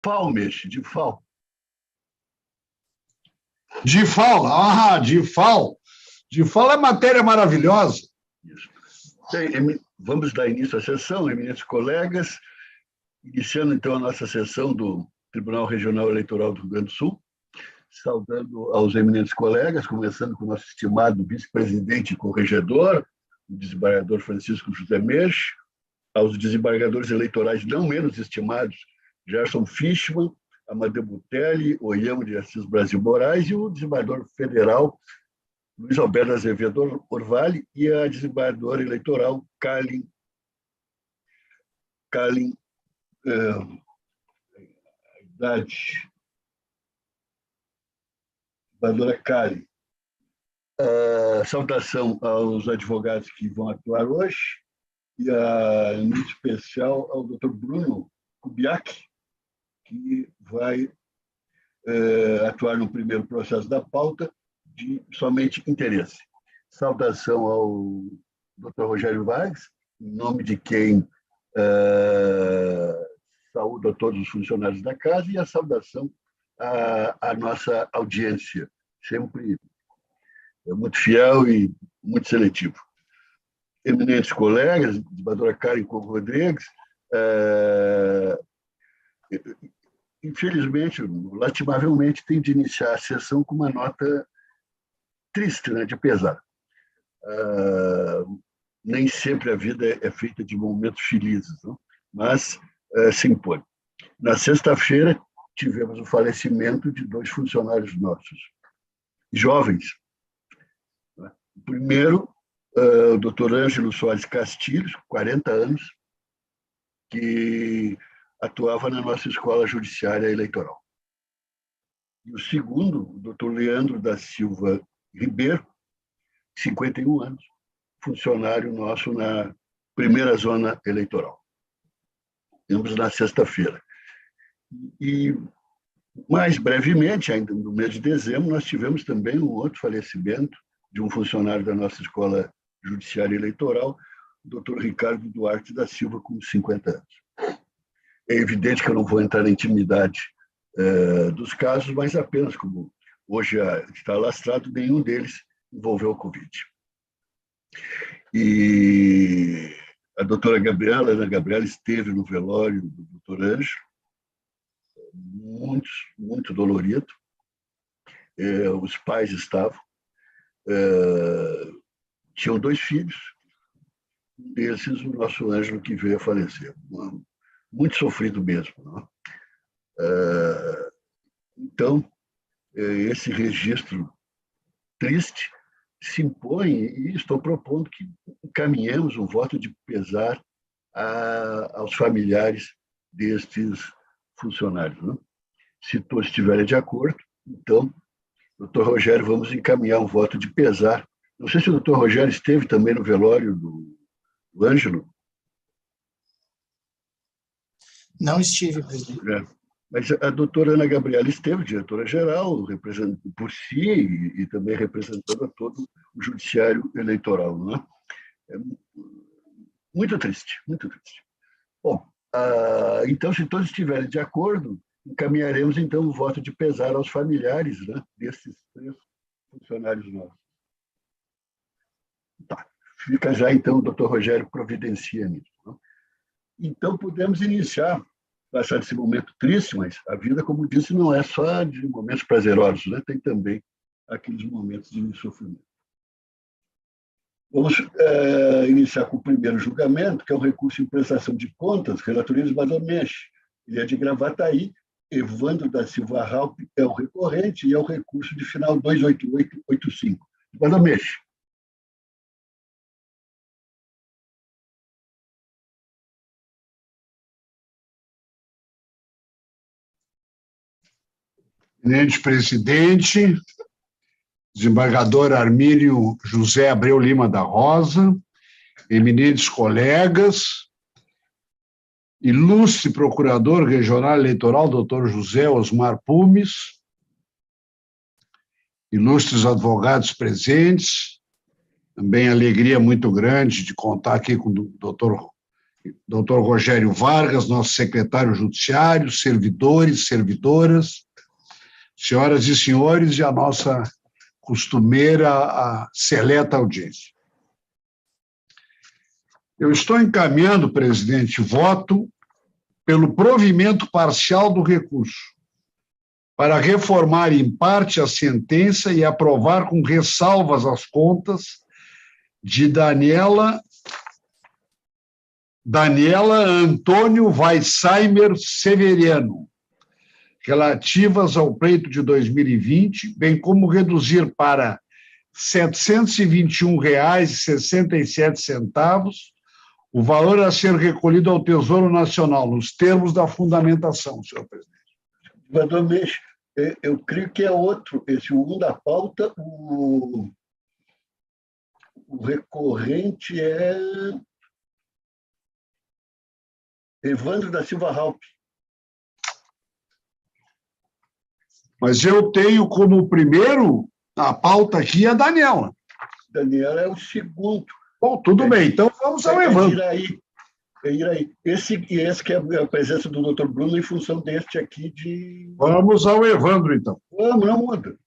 Palmex, de FAO. De FAO, de FAO. De FAO é matéria maravilhosa. Isso. Vamos dar início à sessão, eminentes colegas, iniciando então a nossa sessão do Tribunal Regional Eleitoral do Rio Grande do Sul, saudando aos eminentes colegas, começando com o nosso estimado vice-presidente e corregedor, o desembargador Francisco José Meixe, aos desembargadores eleitorais não menos estimados, Gerson Fischmann, Amadeu Butelli, Oyamo de Assis Brasil Moraes e o desembargador federal Luiz Alberto Azevedo Orvali e a desembargadora eleitoral Kalin desembargadora Kalin. Saudação aos advogados que vão atuar hoje e, em especial, ao Dr. Bruno Kubiak, que vai atuar no primeiro processo da pauta de somente interesse. Saudação ao Dr. Rogério Vargas, em nome de quem saúdo a todos os funcionários da casa, e a saudação à nossa audiência, sempre muito fiel e muito seletivo. Eminentes colegas, a desembargadora Karen Coco Rodrigues, infelizmente, lastimavelmente, tem de iniciar a sessão com uma nota triste, né, de pesar. Nem sempre a vida é feita de momentos felizes, não? Mas se impõe. Na sexta-feira, tivemos o falecimento de 2 funcionários nossos, jovens. O primeiro, o doutor Ângelo Soares Castilhos, 40 anos, que atuava na nossa Escola Judiciária Eleitoral. E o segundo, o doutor Leandro da Silva Ribeiro, 51 anos, funcionário nosso na primeira zona eleitoral. Ambos na sexta-feira. E, mais brevemente, ainda no mês de dezembro, nós tivemos também um outro falecimento de um funcionário da nossa Escola Judiciária Eleitoral, o doutor Ricardo Duarte da Silva, com 50 anos. É evidente que eu não vou entrar na intimidade dos casos, mas apenas como hoje está lastrado, nenhum deles envolveu o Covid. E a doutora Gabriela, Ana Gabriela, esteve no velório do doutor Ângelo, muito dolorido. Os pais estavam, tinham 2 filhos, um desses o nosso Ângelo, que veio a falecer. Muito sofrido mesmo. Não? Então, esse registro triste se impõe e estou propondo que encaminhemos um voto de pesar aos familiares destes funcionários. Não? Se todos estiverem de acordo, então, doutor Rogério, vamos encaminhar um voto de pesar. Não sei se o doutor Rogério esteve também no velório do Ângelo. Não estive, presidente. Mas a doutora Ana Gabriela esteve, diretora-geral, representando por si e também representando a todo o judiciário eleitoral. Não é? Muito triste, muito triste. Bom, então, se todos estiverem de acordo, encaminharemos, então, um voto de pesar aos familiares, né, desses 3 funcionários nossos. Tá. Fica já, então, o doutor Rogério providencia nisso. Não? Então, podemos iniciar, passar desse momento triste, mas a vida, como disse, não é só de momentos prazerosos, né? Tem também aqueles momentos de sofrimento. Vamos iniciar com o primeiro julgamento, que é o recurso em prestação de contas, relatoria de Badomesh. Ele é de Gravataí, Evandro da Silva Raup é o recorrente e é o recurso de final 28885. Badomesh. Eminente presidente, desembargador Armínio José Abreu Lima da Rosa, eminentes colegas, ilustre procurador regional eleitoral, doutor José Osmar Pumes, ilustres advogados presentes, também alegria muito grande de contar aqui com o doutor Dr. Rogério Vargas, nosso secretário judiciário, servidores, servidoras, senhoras e senhores, e a nossa costumeira, a seleta audiência. Eu estou encaminhando, presidente, voto pelo provimento parcial do recurso para reformar em parte a sentença e aprovar com ressalvas as contas de Daniela Antônio Weissheimer Severiano, relativas ao pleito de 2020, bem como reduzir para R$ 721,67 o valor a ser recolhido ao Tesouro Nacional, nos termos da fundamentação, senhor presidente. Governador Meix, eu creio que é outro, esse o da pauta, o recorrente é Evandro da Silva Halp. Mas eu tenho como primeiro, a pauta aqui, a Daniela. Daniela é o segundo. Bom, tudo bem, então vamos ao Evandro. Esse que é a presença do doutor Bruno em função deste aqui de... Vamos ao Evandro, então. Vamos, não muda.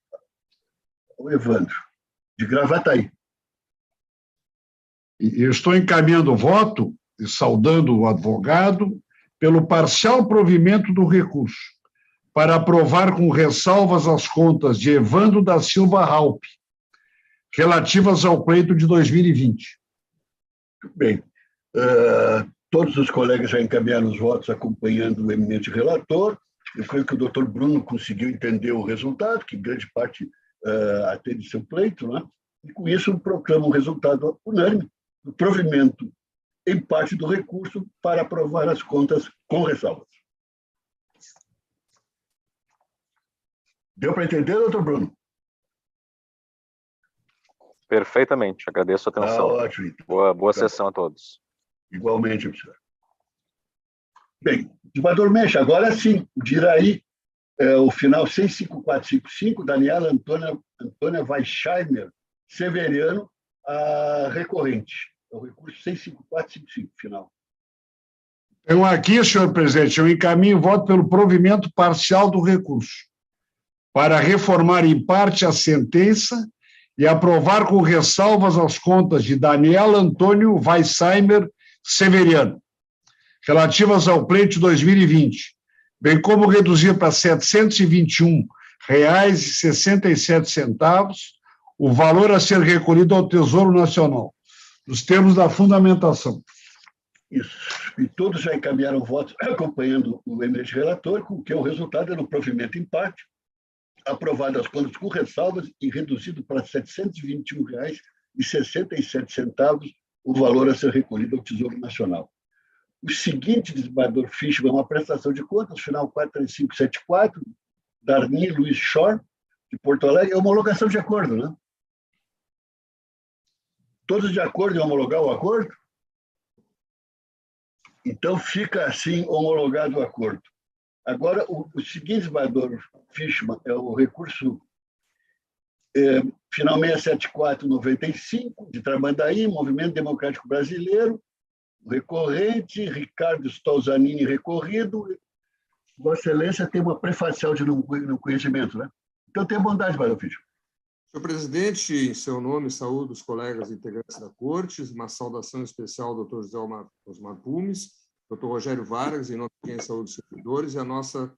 O Evandro, de Gravataí. E eu estou encaminhando o voto e saudando o advogado pelo parcial provimento do recurso para aprovar com ressalvas as contas de Evandro da Silva Halp, relativas ao pleito de 2020. Bem, todos os colegas já encaminharam os votos acompanhando o eminente relator. Eu creio que o doutor Bruno conseguiu entender o resultado, que grande parte atende seu pleito, né? E com isso proclama um resultado unânime do provimento em parte do recurso para aprovar as contas com ressalvas. Deu para entender, doutor Bruno? Perfeitamente, agradeço a atenção. Ótimo. Então. Boa sessão a todos. Igualmente, senhor. Bem, desembargador Meix, agora sim, o Diraí, o final 65455, Daniela Antônia Weissheimer Severiano, a recorrente. É o recurso 65455, final. Então, aqui, senhor presidente, eu encaminho o voto pelo provimento parcial do recurso para reformar em parte a sentença e aprovar com ressalvas as contas de Daniela Antônio Weissheimer Severiano, relativas ao pleito 2020, bem como reduzir para R$ 721,67 o valor a ser recolhido ao Tesouro Nacional, nos termos da fundamentação. Isso. E todos já encaminharam votos acompanhando o eminente relator, com que o resultado é no provimento em parte, aprovado as contas com ressalvas e reduzido para R$ 721,67 o valor a ser recolhido ao Tesouro Nacional. O seguinte, desembargador Fischmann, uma prestação de contas, final 43574, Darni Luiz Schor, de Porto Alegre, é homologação de acordo, né? Todos de acordo em homologar o acordo? Então, fica assim homologado o acordo. Agora, o seguinte, desembargador Fischmann, é o recurso final 67495, de Tramandaí, Movimento Democrático Brasileiro, recorrente, Ricardo Stolzanini, recorrido. Vossa Excelência tem uma prefacial de não conhecimento, né? Então, tenha bondade, desembargador Fischmann. Senhor presidente, em seu nome, saúdo os colegas integrantes da Corte, uma saudação especial ao Dr. José Osmar Pumes, Dr. Rogério Vargas, em nome de quem saúde os servidores e a nossa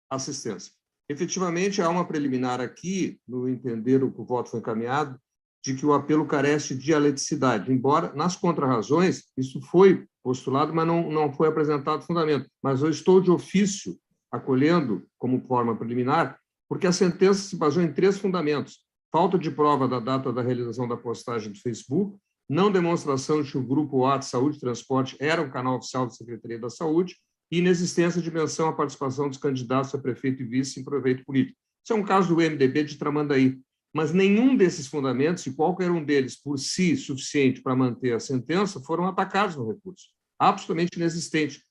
assistência. Efetivamente, há uma preliminar aqui, no entender o que o voto foi encaminhado, de que o apelo carece de dialeticidade, embora, nas contrarrazões, isso foi postulado, mas não foi apresentado fundamento. Mas eu estou de ofício acolhendo como forma preliminar, porque a sentença se baseou em 3 fundamentos: falta de prova da data da realização da postagem do Facebook, não demonstração de que o Grupo A de Saúde e Transporte era um canal oficial da Secretaria da Saúde e inexistência de menção à participação dos candidatos a prefeito e vice em proveito político. Isso é um caso do MDB de Tramandaí, mas nenhum desses fundamentos, e qualquer um deles por si suficiente para manter a sentença, foram atacados no recurso. Absolutamente inexistente.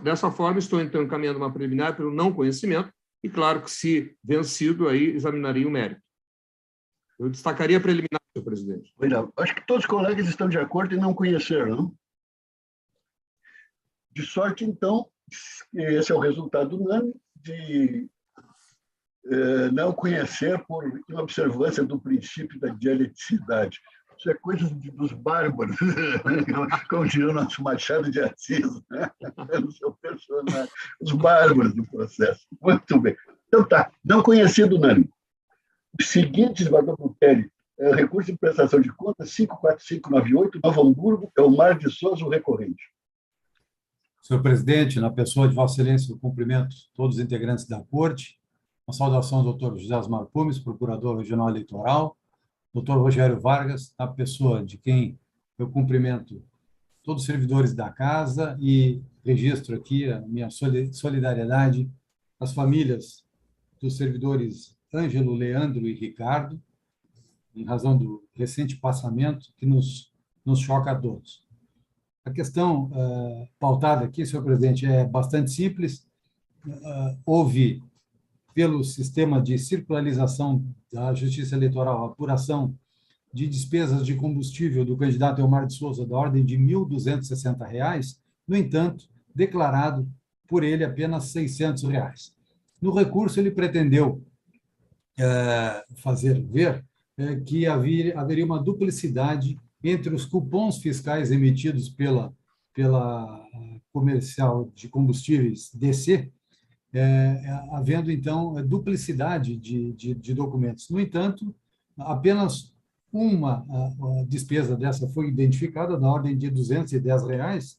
Dessa forma, estou então encaminhando uma preliminar pelo não conhecimento e, claro que, se vencido, aí examinaria o mérito. Eu destacaria a preliminar, senhor presidente. Acho que todos os colegas estão de acordo em não conhecer, não? De sorte, então, esse é o resultado unânime de não conhecer por inobservância do princípio da dialeticidade. Isso é coisa dos bárbaros, como diria o nosso Machado de Assis, né? No seu personagem, os bárbaros do processo. Muito bem. Então tá, não conhecido unânime. O seguinte, desembargador Butelli, recurso de prestação de contas 54598, Novo Hamburgo, Elmar de Souza, o recorrente. Senhor presidente, na pessoa de Vossa Excelência, eu cumprimento todos os integrantes da Corte. Uma saudação ao doutor José Osmar Pumes, procurador regional eleitoral, doutor Rogério Vargas, na pessoa de quem eu cumprimento todos os servidores da casa e registro aqui a minha solidariedade às famílias dos servidores Ângelo, Leandro e Ricardo, em razão do recente passamento que nos choca a todos. A questão pautada aqui, senhor presidente, é bastante simples. Houve, pelo sistema de circularização da Justiça Eleitoral, apuração de despesas de combustível do candidato Elmar de Souza da ordem de R$ 1.260, no entanto, declarado por ele apenas R$ 600. No recurso, ele pretendeu fazer ver que haveria uma duplicidade entre os cupons fiscais emitidos pela Comercial de Combustíveis DC, havendo, então, duplicidade de documentos. No entanto, apenas uma despesa dessa foi identificada, na ordem de R$ 210,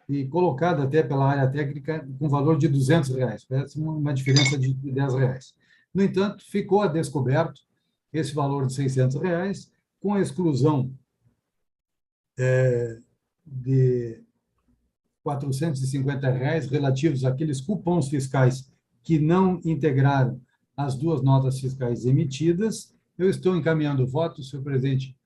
e colocada até pela área técnica com valor de R$ 200. Parece uma diferença de R$ 10. No entanto, ficou a descoberto esse valor de R$ 600, com a exclusão de R$ 450 relativos àqueles cupons fiscais que não integraram as duas notas fiscais emitidas. Eu estou encaminhando o voto, senhor presidente,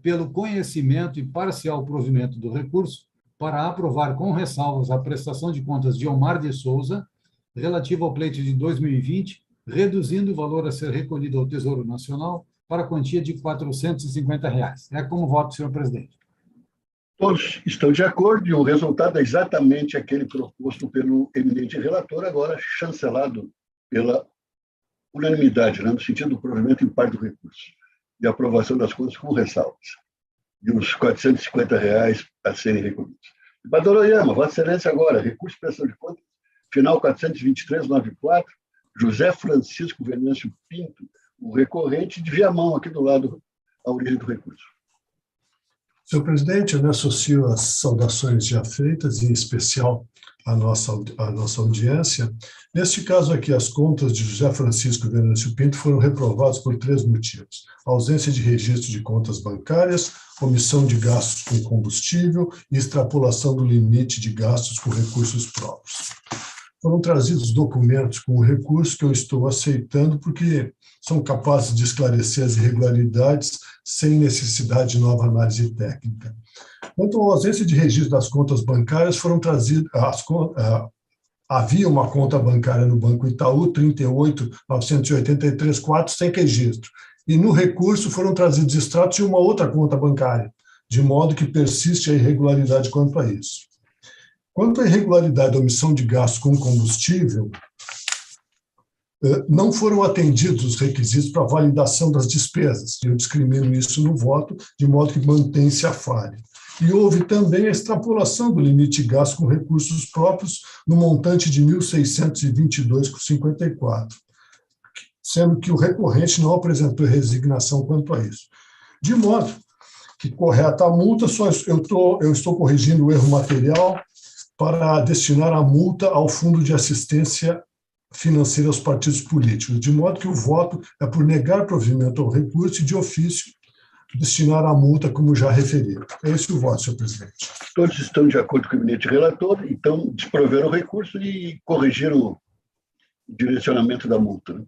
pelo conhecimento e parcial provimento do recurso para aprovar com ressalvas a prestação de contas de Elmar de Souza relativa ao pleito de 2020, reduzindo o valor a ser recolhido ao Tesouro Nacional para a quantia de R$ 450. É como voto, senhor presidente. Todos estão de acordo e o resultado é exatamente aquele proposto pelo eminente relator, agora chancelado pela unanimidade, né, no sentido do provimento em parte do recurso, de aprovação das contas com ressalvas, e os R$ 450 a serem recolhidos. Desembargador Oyama, Vossa Excelência agora, recurso de prestação de contas, final 42394, José Francisco Venâncio Pinto, o recorrente, de Viamão, aqui do lado, a origem do recurso. Senhor presidente, eu me associo às saudações já feitas, em especial à nossa audiência. Neste caso aqui, as contas de José Francisco Venâncio Pinto foram reprovadas por 3 motivos: ausência de registro de contas bancárias, omissão de gastos com combustível e extrapolação do limite de gastos com recursos próprios. Foram trazidos documentos com o recurso que eu estou aceitando porque são capazes de esclarecer as irregularidades sem necessidade de nova análise técnica. Quanto à ausência de registro das contas bancárias, foram trazidas havia uma conta bancária no Banco Itaú, 38.983.4, sem registro. E no recurso foram trazidos extratos de uma outra conta bancária, de modo que persiste a irregularidade quanto a isso. Quanto à irregularidade da omissão de gastos com combustível, não foram atendidos os requisitos para validação das despesas. Eu discrimino isso no voto, de modo que mantém-se a falha. E houve também a extrapolação do limite de gasto com recursos próprios no montante de R$ 1.622,54, sendo que o recorrente não apresentou resignação quanto a isso. De modo que, correta a multa, eu estou corrigindo o erro material para destinar a multa ao Fundo de Assistência Financeira aos Partidos Políticos, de modo que o voto é por negar provimento ao recurso e, de ofício, destinar a multa, como já referi. É esse o voto, senhor presidente. Todos estão de acordo com o eminente relator, então desproveram o recurso e corrigiram o direcionamento da multa. Né?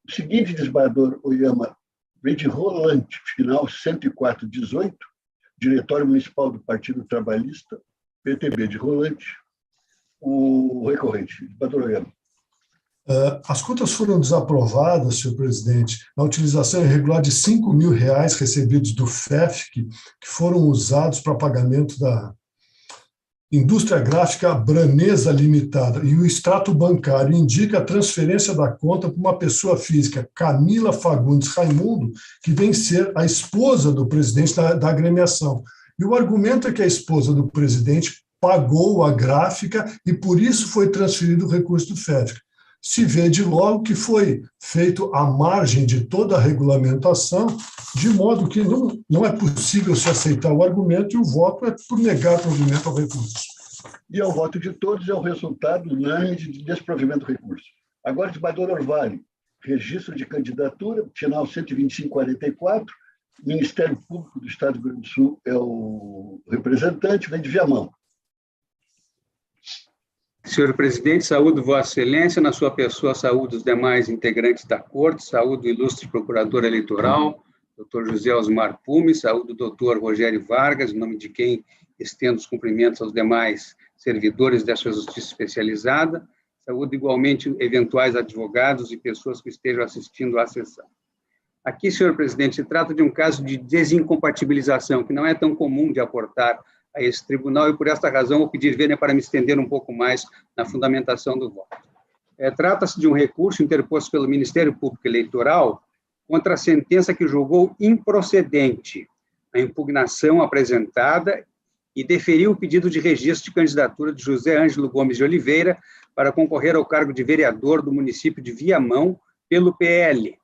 O seguinte, desembargador Oyama, vem de Rolante, final 10418, Diretório Municipal do Partido Trabalhista, PTB de Rolante, o recorrente, desembargador Oyama. As contas foram desaprovadas, senhor presidente, na utilização irregular de R$ 5.000 recebidos do FEFC, que foram usados para pagamento Indústria Gráfica Branesa Limitada, e o extrato bancário indica a transferência da conta para uma pessoa física, Camila Fagundes Raimundo, que vem ser a esposa do presidente da agremiação. E o argumento é que a esposa do presidente pagou a gráfica e por isso foi transferido o recurso do FEDER. Se vê de logo que foi feito à margem de toda a regulamentação, de modo que não é possível se aceitar o argumento, e o voto é por negar provimento ao recurso. E o voto de todos é o resultado unânime de desprovimento do recurso. Agora, desembargador Orvalho, registro de candidatura, final 12544, Ministério Público do Estado do Rio Grande do Sul é o representante, vem de Viamão. Senhor presidente, saúdo Vossa Excelência, na sua pessoa, saúdo os demais integrantes da Corte, saúdo o ilustre procurador eleitoral, doutor José Osmar Pumes, saúdo o doutor Rogério Vargas, em nome de quem estendo os cumprimentos aos demais servidores dessa justiça especializada, saúdo igualmente eventuais advogados e pessoas que estejam assistindo à sessão. Aqui, senhor presidente, se trata de um caso de desincompatibilização, que não é tão comum de aportar a esse tribunal, e por esta razão vou pedir vênia para me estender um pouco mais na fundamentação do voto. Trata-se de um recurso interposto pelo Ministério Público Eleitoral contra a sentença que julgou improcedente a impugnação apresentada e deferiu o pedido de registro de candidatura de José Ângelo Gomes de Oliveira para concorrer ao cargo de vereador do município de Viamão pelo PL,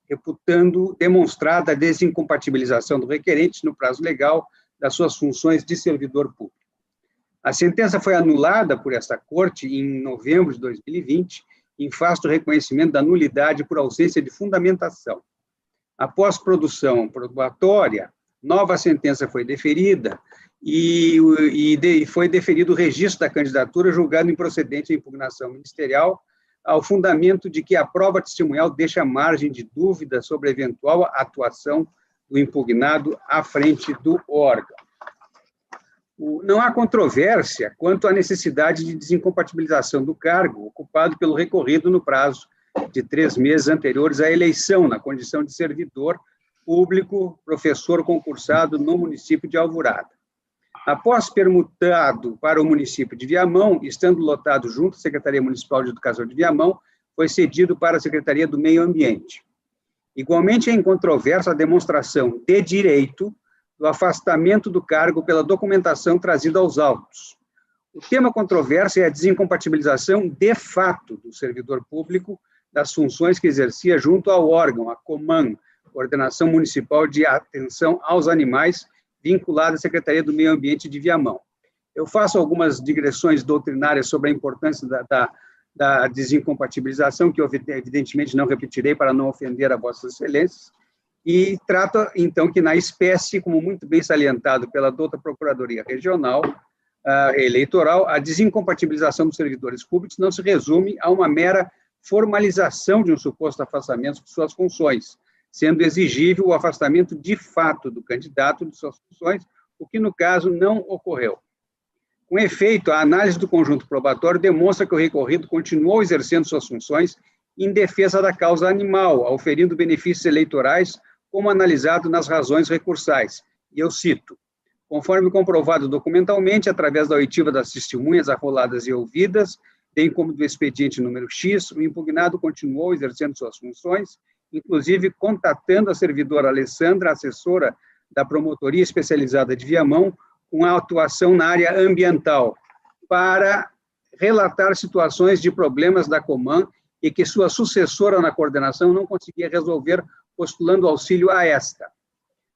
reputando demonstrada a desincompatibilização do requerente no prazo legal das suas funções de servidor público. A sentença foi anulada por esta Corte em novembro de 2020, em face do reconhecimento da nulidade por ausência de fundamentação. Após produção probatória, nova sentença foi deferida e foi deferido o registro da candidatura, julgado improcedente a impugnação ministerial, ao fundamento de que a prova testemunhal deixa margem de dúvida sobre a eventual atuação do impugnado à frente do órgão. Não há controvérsia quanto à necessidade de desincompatibilização do cargo ocupado pelo recorrido no prazo de 3 meses anteriores à eleição, na condição de servidor público, professor concursado no município de Alvorada. Após permutado para o município de Viamão, estando lotado junto à Secretaria Municipal de Educação de Viamão, foi cedido para a Secretaria do Meio Ambiente. Igualmente, é incontroversa a demonstração de direito do afastamento do cargo pela documentação trazida aos autos. O tema controverso é a desincompatibilização de fato do servidor público das funções que exercia junto ao órgão, a COMAN, Coordenação Municipal de Atenção aos Animais, vinculada à Secretaria do Meio Ambiente de Viamão. Eu faço algumas digressões doutrinárias sobre a importância da desincompatibilização, que eu evidentemente não repetirei para não ofender a Vossas Excelências, e trata, então, que na espécie, como muito bem salientado pela douta Procuradoria Regional Eleitoral, a desincompatibilização dos servidores públicos não se resume a uma mera formalização de um suposto afastamento de suas funções, sendo exigível o afastamento de fato do candidato de suas funções, o que, no caso, não ocorreu. Com efeito, a análise do conjunto probatório demonstra que o recorrido continuou exercendo suas funções em defesa da causa animal, auferindo benefícios eleitorais, como analisado nas razões recursais. E eu cito: conforme comprovado documentalmente, através da oitiva das testemunhas arroladas e ouvidas, bem como do expediente número X, o impugnado continuou exercendo suas funções, inclusive contatando a servidora Alessandra, assessora da Promotoria Especializada de Viamão, com a atuação na área ambiental, para relatar situações de problemas da Coman e que sua sucessora na coordenação não conseguia resolver, postulando auxílio a esta.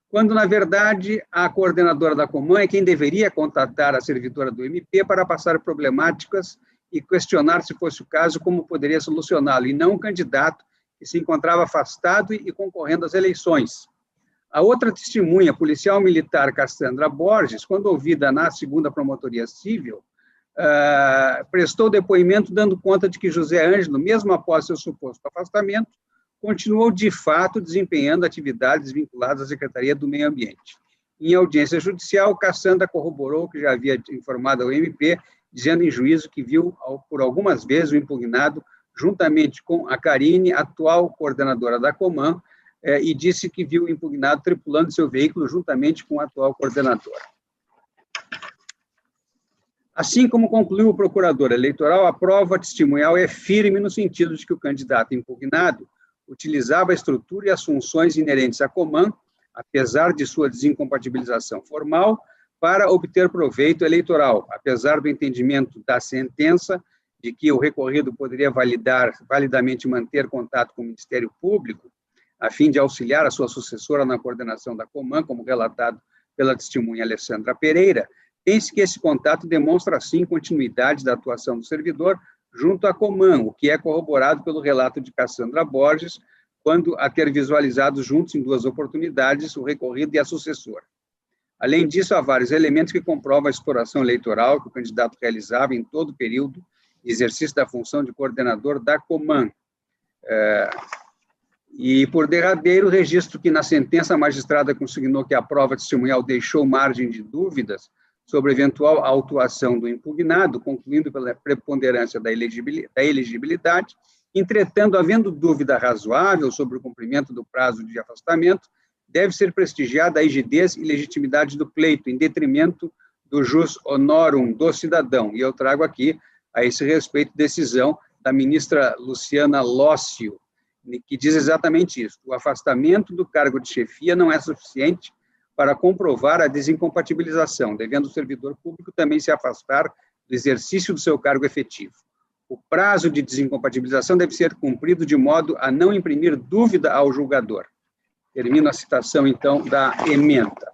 Quando, na verdade, a coordenadora da Coman é quem deveria contatar a servidora do MP para passar problemáticas e questionar, se fosse o caso, como poderia solucioná-lo, e não o candidato que se encontrava afastado e concorrendo às eleições. A outra testemunha, policial militar Cassandra Borges, quando ouvida na 2ª Promotoria Civil, prestou depoimento dando conta de que José Ângelo, mesmo após seu suposto afastamento, continuou de fato desempenhando atividades vinculadas à Secretaria do Meio Ambiente. Em audiência judicial, Cassandra corroborou que já havia informado ao MP, dizendo em juízo que viu por algumas vezes o impugnado, juntamente com a Karine, atual coordenadora da Coman, e disse que viu o impugnado tripulando seu veículo juntamente com a atual coordenadora. Assim como concluiu o procurador eleitoral, a prova testemunhal é firme no sentido de que o candidato impugnado utilizava a estrutura e as funções inerentes à Coman, apesar de sua desincompatibilização formal, para obter proveito eleitoral, apesar do entendimento da sentença de que o recorrido poderia validamente manter contato com o Ministério Público, a fim de auxiliar a sua sucessora na coordenação da Coman, como relatado pela testemunha Alessandra Pereira, tem-se que esse contato demonstra, assim, continuidade da atuação do servidor junto à Coman, o que é corroborado pelo relato de Cassandra Borges, quando a ter visualizado juntos em 2 oportunidades o recorrido e a sucessora. Além disso, há vários elementos que comprovam a exploração eleitoral que o candidato realizava em todo o período de exercício da função de coordenador da Coman. E, por derradeiro, registro que na sentença a magistrada consignou que a prova testemunhal deixou margem de dúvidas sobre a eventual autuação do impugnado, concluindo pela preponderância da elegibilidade. Entretanto, havendo dúvida razoável sobre o cumprimento do prazo de afastamento, deve ser prestigiada a rigidez e legitimidade do pleito, em detrimento do jus honorum do cidadão. E eu trago aqui, a esse respeito, decisão da ministra Luciana Lócio, que diz exatamente isso. O afastamento do cargo de chefia não é suficiente para comprovar a desincompatibilização, devendo o servidor público também se afastar do exercício do seu cargo efetivo. O prazo de desincompatibilização deve ser cumprido de modo a não imprimir dúvida ao julgador. Termino a citação, então, da ementa.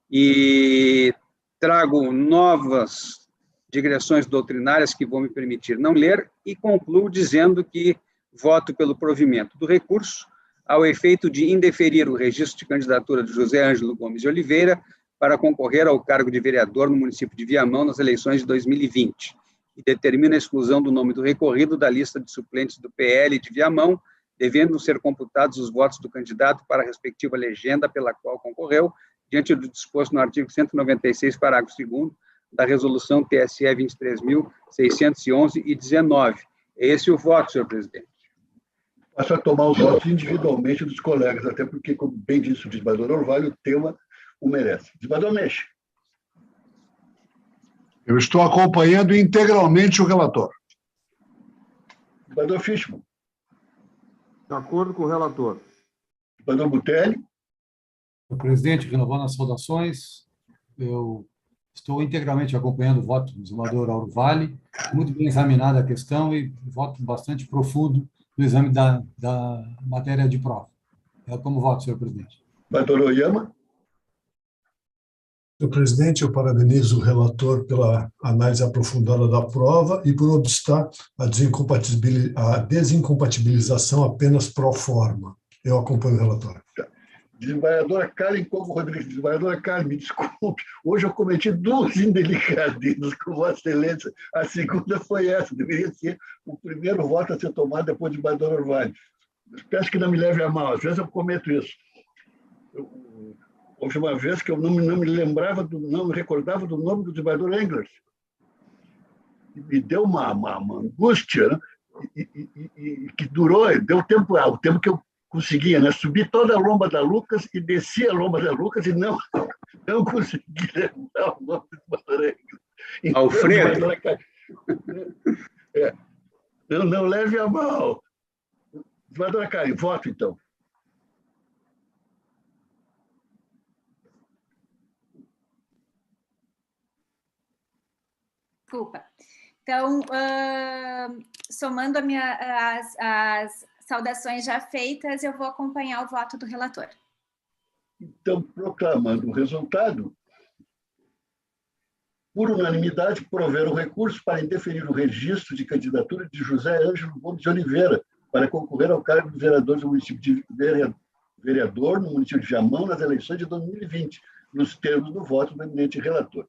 E trago novas digressões doutrinárias que vou me permitir não ler e concluo dizendo que voto pelo provimento do recurso, ao efeito de indeferir o registro de candidatura de José Ângelo Gomes de Oliveira para concorrer ao cargo de vereador no município de Viamão nas eleições de 2020, e determina a exclusão do nome do recorrido da lista de suplentes do PL de Viamão, devendo ser computados os votos do candidato para a respectiva legenda pela qual concorreu, diante do disposto no artigo 196, parágrafo 2º, da resolução TSE 23.611 e 19. É esse o voto, senhor presidente. Passo a tomar os votos individualmente dos colegas, até porque, como bem disse o desembargador Orvalho, o tema o merece. Desembargador Mexe. Eu estou acompanhando integralmente o relator. Desembargador Fischmann. De acordo com o relator. Desembargador Butelli. Senhor presidente, renovando as saudações, eu estou integralmente acompanhando o voto do desembargador Orvalho, muito bem examinada a questão e voto bastante profundo no exame da matéria de prova. É como voto, senhor presidente. Desembargador Oyama. Senhor presidente, eu parabenizo o relator pela análise aprofundada da prova e por obstar a desincompatibilização apenas pro forma. Eu acompanho o relatório. Desembargadora Karen Cogo Rodrigues. Desembargadora Karen, me desculpe, hoje eu cometi 2 indelicadezas com Vossa Excelência. A segunda foi essa, deveria ser o primeiro voto a ser tomado depois de desembargador Orvalho. Peço que não me leve a mal, às vezes eu cometo isso. Houve uma vez que eu não me lembrava, não me recordava do nome do desembargador Englers. Me deu uma angústia, né? E que durou, deu o tempo que eu conseguia, né? Subi toda a lomba da Lucas e desci a lomba da Lucas e não consegui lembrar o nome do desembargador Englers. Então, Alfredo. Não leve a mal. Desembargadora Karen, voto então. Desculpa. Então, somando as saudações já feitas, eu vou acompanhar o voto do relator. Então, proclamando o resultado, por unanimidade, prover o recurso para indeferir o registro de candidatura de José Ângelo Gomes de Oliveira para concorrer ao cargo de vereador do município de vereador no município de Viamão nas eleições de 2020, nos termos do voto do eminente relator.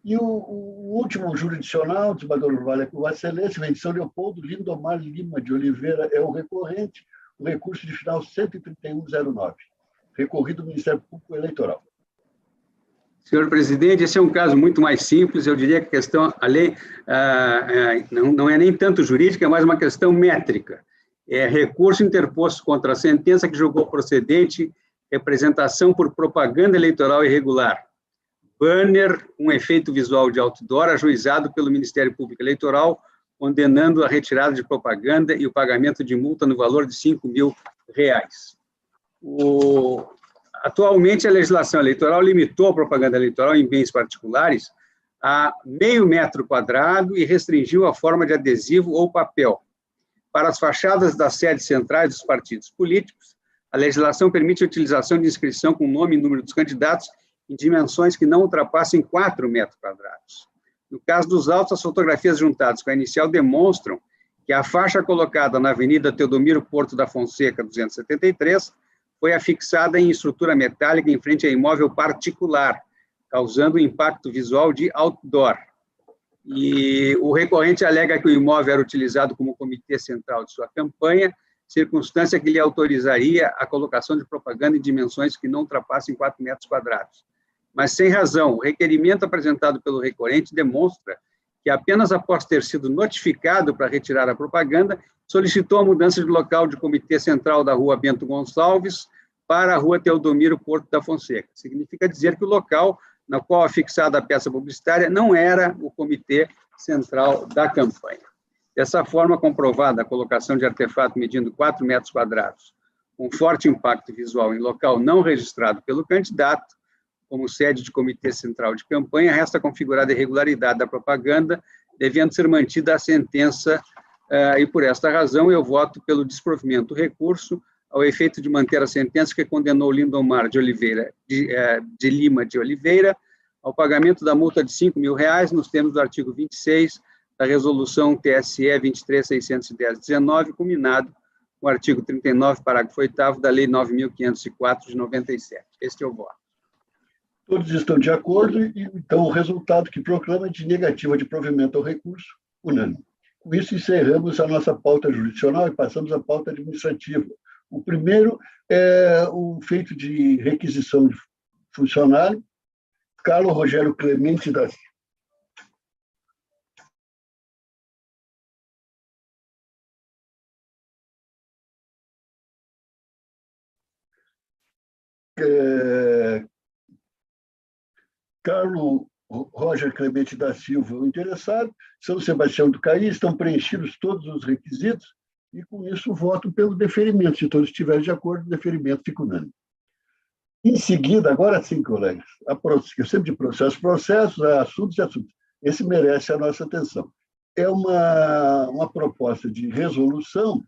E o último jurisdicional, desembargador Orvalho, com Vossa Excelência, vem de São Leopoldo, Lindomar Lima de Oliveira, é o recorrente, o recurso de final 13109, recorrido do Ministério Público Eleitoral. Senhor presidente, esse é um caso muito mais simples, eu diria que a questão, além, não é nem tanto jurídica, é mais uma questão métrica. É recurso interposto contra a sentença que julgou procedente representação por propaganda eleitoral irregular. banner com efeito visual de outdoor ajuizado pelo Ministério Público Eleitoral, condenando a retirada de propaganda e o pagamento de multa no valor de R$ 5.000. Atualmente, a legislação eleitoral limitou a propaganda eleitoral em bens particulares a meio metro quadrado e restringiu a forma de adesivo ou papel. Para as fachadas das sedes centrais dos partidos políticos, a legislação permite a utilização de inscrição com nome e número dos candidatos em dimensões que não ultrapassem 4 metros quadrados. No caso dos autos, as fotografias juntadas com a inicial demonstram que a faixa colocada na Avenida Teodomiro Porto da Fonseca, 273, foi afixada em estrutura metálica em frente a imóvel particular, causando um impacto visual de outdoor. E o recorrente alega que o imóvel era utilizado como comitê central de sua campanha, circunstância que lhe autorizaria a colocação de propaganda em dimensões que não ultrapassem 4 metros quadrados. Mas, sem razão, o requerimento apresentado pelo recorrente demonstra que apenas após ter sido notificado para retirar a propaganda, solicitou a mudança de local de comitê central da Rua Bento Gonçalves para a Rua Teodomiro Porto da Fonseca. Significa dizer que o local na qual afixada a peça publicitária não era o comitê central da campanha. Dessa forma, comprovada a colocação de artefato medindo 4 metros quadrados, com forte impacto visual em local não registrado pelo candidato, como sede de comitê central de campanha, resta configurada a irregularidade da propaganda, devendo ser mantida a sentença, e por esta razão eu voto pelo desprovimento do recurso, ao efeito de manter a sentença que condenou Lindomar de Lima de Oliveira ao pagamento da multa de R$ 5.000, nos termos do artigo 26 da Resolução TSE 23.610/19, culminado com o artigo 39, parágrafo 8º da Lei 9.504 de 97. Este é o voto. Todos estão de acordo, e então o resultado que proclama de negativa de provimento ao recurso, unânime. Com isso, encerramos a nossa pauta jurisdicional e passamos à pauta administrativa. O primeiro é o feito de requisição de funcionário, Carlos Rogério Clemente da Silva. Carlos Roger Clemente da Silva, o interessado, São Sebastião do Caí, estão preenchidos todos os requisitos, e com isso voto pelo deferimento. Se todos estiverem de acordo, o deferimento fica unânime. Em seguida, agora sim, colegas, eu sempre de processos, assuntos e assuntos. Esse merece a nossa atenção. É uma proposta de resolução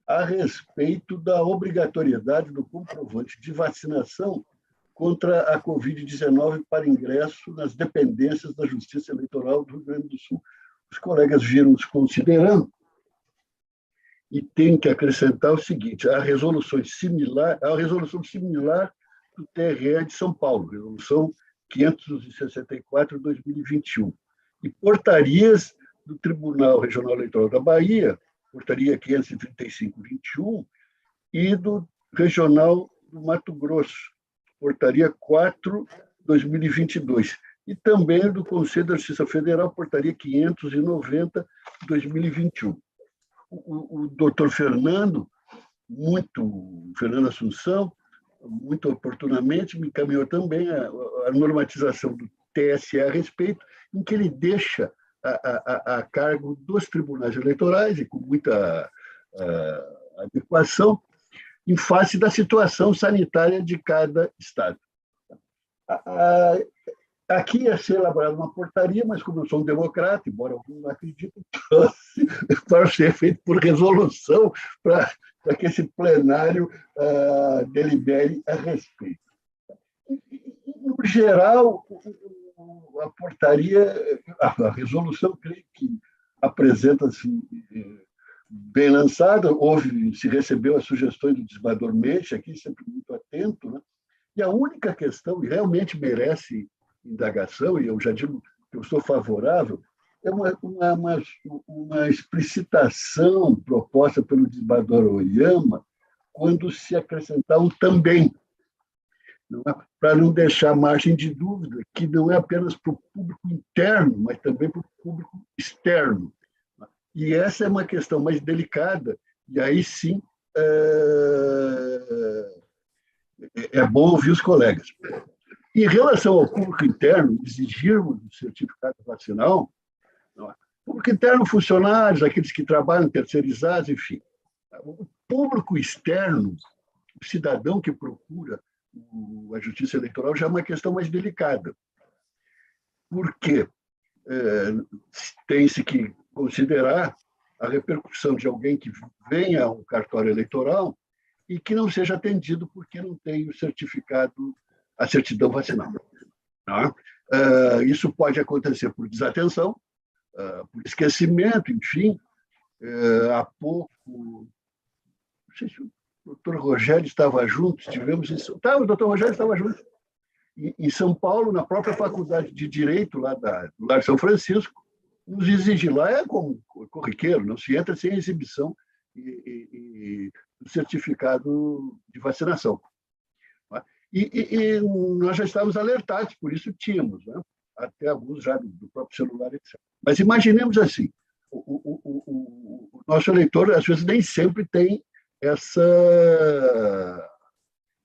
a respeito da obrigatoriedade do comprovante de vacinação contra a Covid-19 para ingresso nas dependências da Justiça Eleitoral do Rio Grande do Sul. Os colegas viram nos considerando, e tem que acrescentar o seguinte: a resolução similar do TRE de São Paulo, resolução 564/2021, e portarias do Tribunal Regional Eleitoral da Bahia, portaria 535/21, e do Regional do Mato Grosso, portaria 4/2022, e também do Conselho da Justiça Federal, portaria 590/2021. O doutor Fernando Assunção, muito oportunamente, me encaminhou também a normatização do TSE a respeito, em que ele deixa a cargo dos tribunais eleitorais, e com muita adequação, em face da situação sanitária de cada estado. Aqui ia ser elaborada uma portaria, mas como eu sou um democrata, embora alguns não acreditem, para ser feito por resolução, para que esse plenário delibere a respeito. No geral, a portaria, a resolução, creio que apresenta-se bem lançada, se recebeu as sugestões do desembargador Mendes, aqui sempre muito atento, né? E a única questão, e realmente merece indagação, e eu já digo que eu sou favorável, é uma explicitação proposta pelo desembargador Oyama, quando se acrescentar um também, para não deixar margem de dúvida que não é apenas para o público interno, mas também para o público externo. E essa é uma questão mais delicada, e aí sim é bom ouvir os colegas. Em relação ao público interno, exigirmos o certificado vacinal, público interno, funcionários, aqueles que trabalham terceirizados, enfim. O público externo, o cidadão que procura a justiça eleitoral, já é uma questão mais delicada. Por quê? Tem-se que considerar a repercussão de alguém que venha a um cartório eleitoral e que não seja atendido porque não tem o certificado, a certidão vacinal. Isso pode acontecer por desatenção, por esquecimento, enfim. Há pouco, não sei se o doutor Rogério estava junto, estivemos em São Paulo, o doutor Rogério estava junto, em São Paulo, na própria Faculdade de Direito, lá do Lar São Francisco, nos exige lá, é como corriqueiro, não se entra sem exibição e certificado de vacinação. E nós já estávamos alertados, por isso tínhamos, né? Até alguns já do próprio celular, etc. Mas imaginemos assim, o nosso eleitor, às vezes, nem sempre tem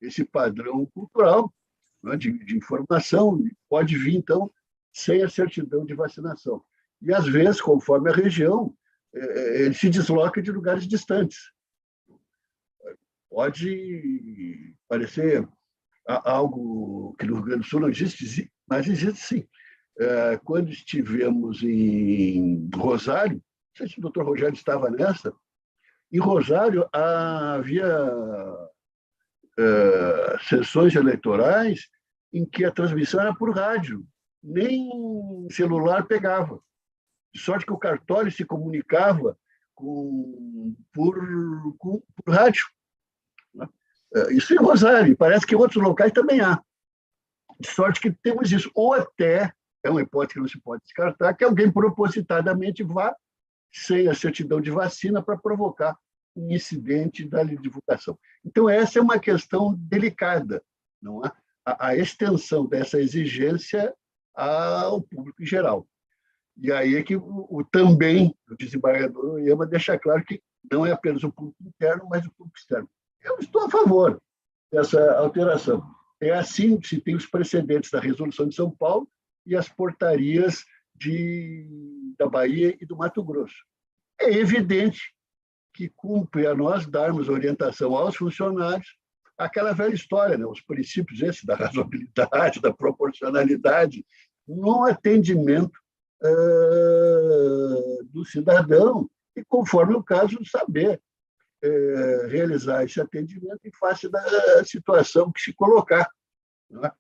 esse padrão cultural, né, de informação, pode vir, então, sem a certidão de vacinação. E, às vezes, conforme a região, ele se desloca de lugares distantes. Pode parecer algo que no Rio Grande do Sul não existe, mas existe sim. Quando estivemos em Rosário, não sei se o doutor Rogério estava nessa, em Rosário havia sessões eleitorais em que a transmissão era por rádio, nem celular pegava. De sorte que o cartório se comunicava por rádio. Isso em Rosário, parece que em outros locais também há. De sorte que temos isso. Ou até, é uma hipótese que não se pode descartar, que alguém propositadamente vá sem a certidão de vacina para provocar um incidente da divulgação. Então, essa é uma questão delicada, não é? A extensão dessa exigência ao público em geral. E aí é que também o desembargador Oyama deixa claro que não é apenas o público interno, mas o público externo. Eu estou a favor dessa alteração. É assim que se tem os precedentes da Resolução de São Paulo e as portarias da Bahia e do Mato Grosso. É evidente que cumpre a nós darmos orientação aos funcionários, aquela velha história, né? Os princípios esses da razoabilidade, da proporcionalidade, no atendimento do cidadão e, conforme o caso, saber realizar esse atendimento em face da situação que se colocar, não é?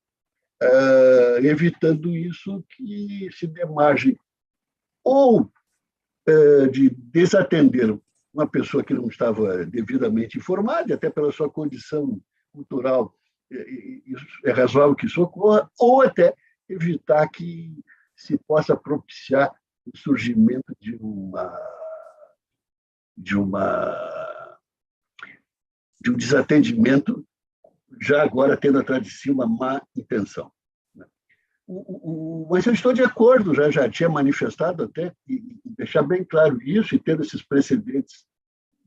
Evitando isso que se dê margem ou de desatender uma pessoa que não estava devidamente informada, até pela sua condição cultural, é razoável que isso ocorra, ou até evitar que se possa propiciar o surgimento de um desatendimento, já agora tendo atrás de si uma má intenção. Mas eu estou de acordo, já tinha manifestado até, e deixar bem claro isso, e tendo esses precedentes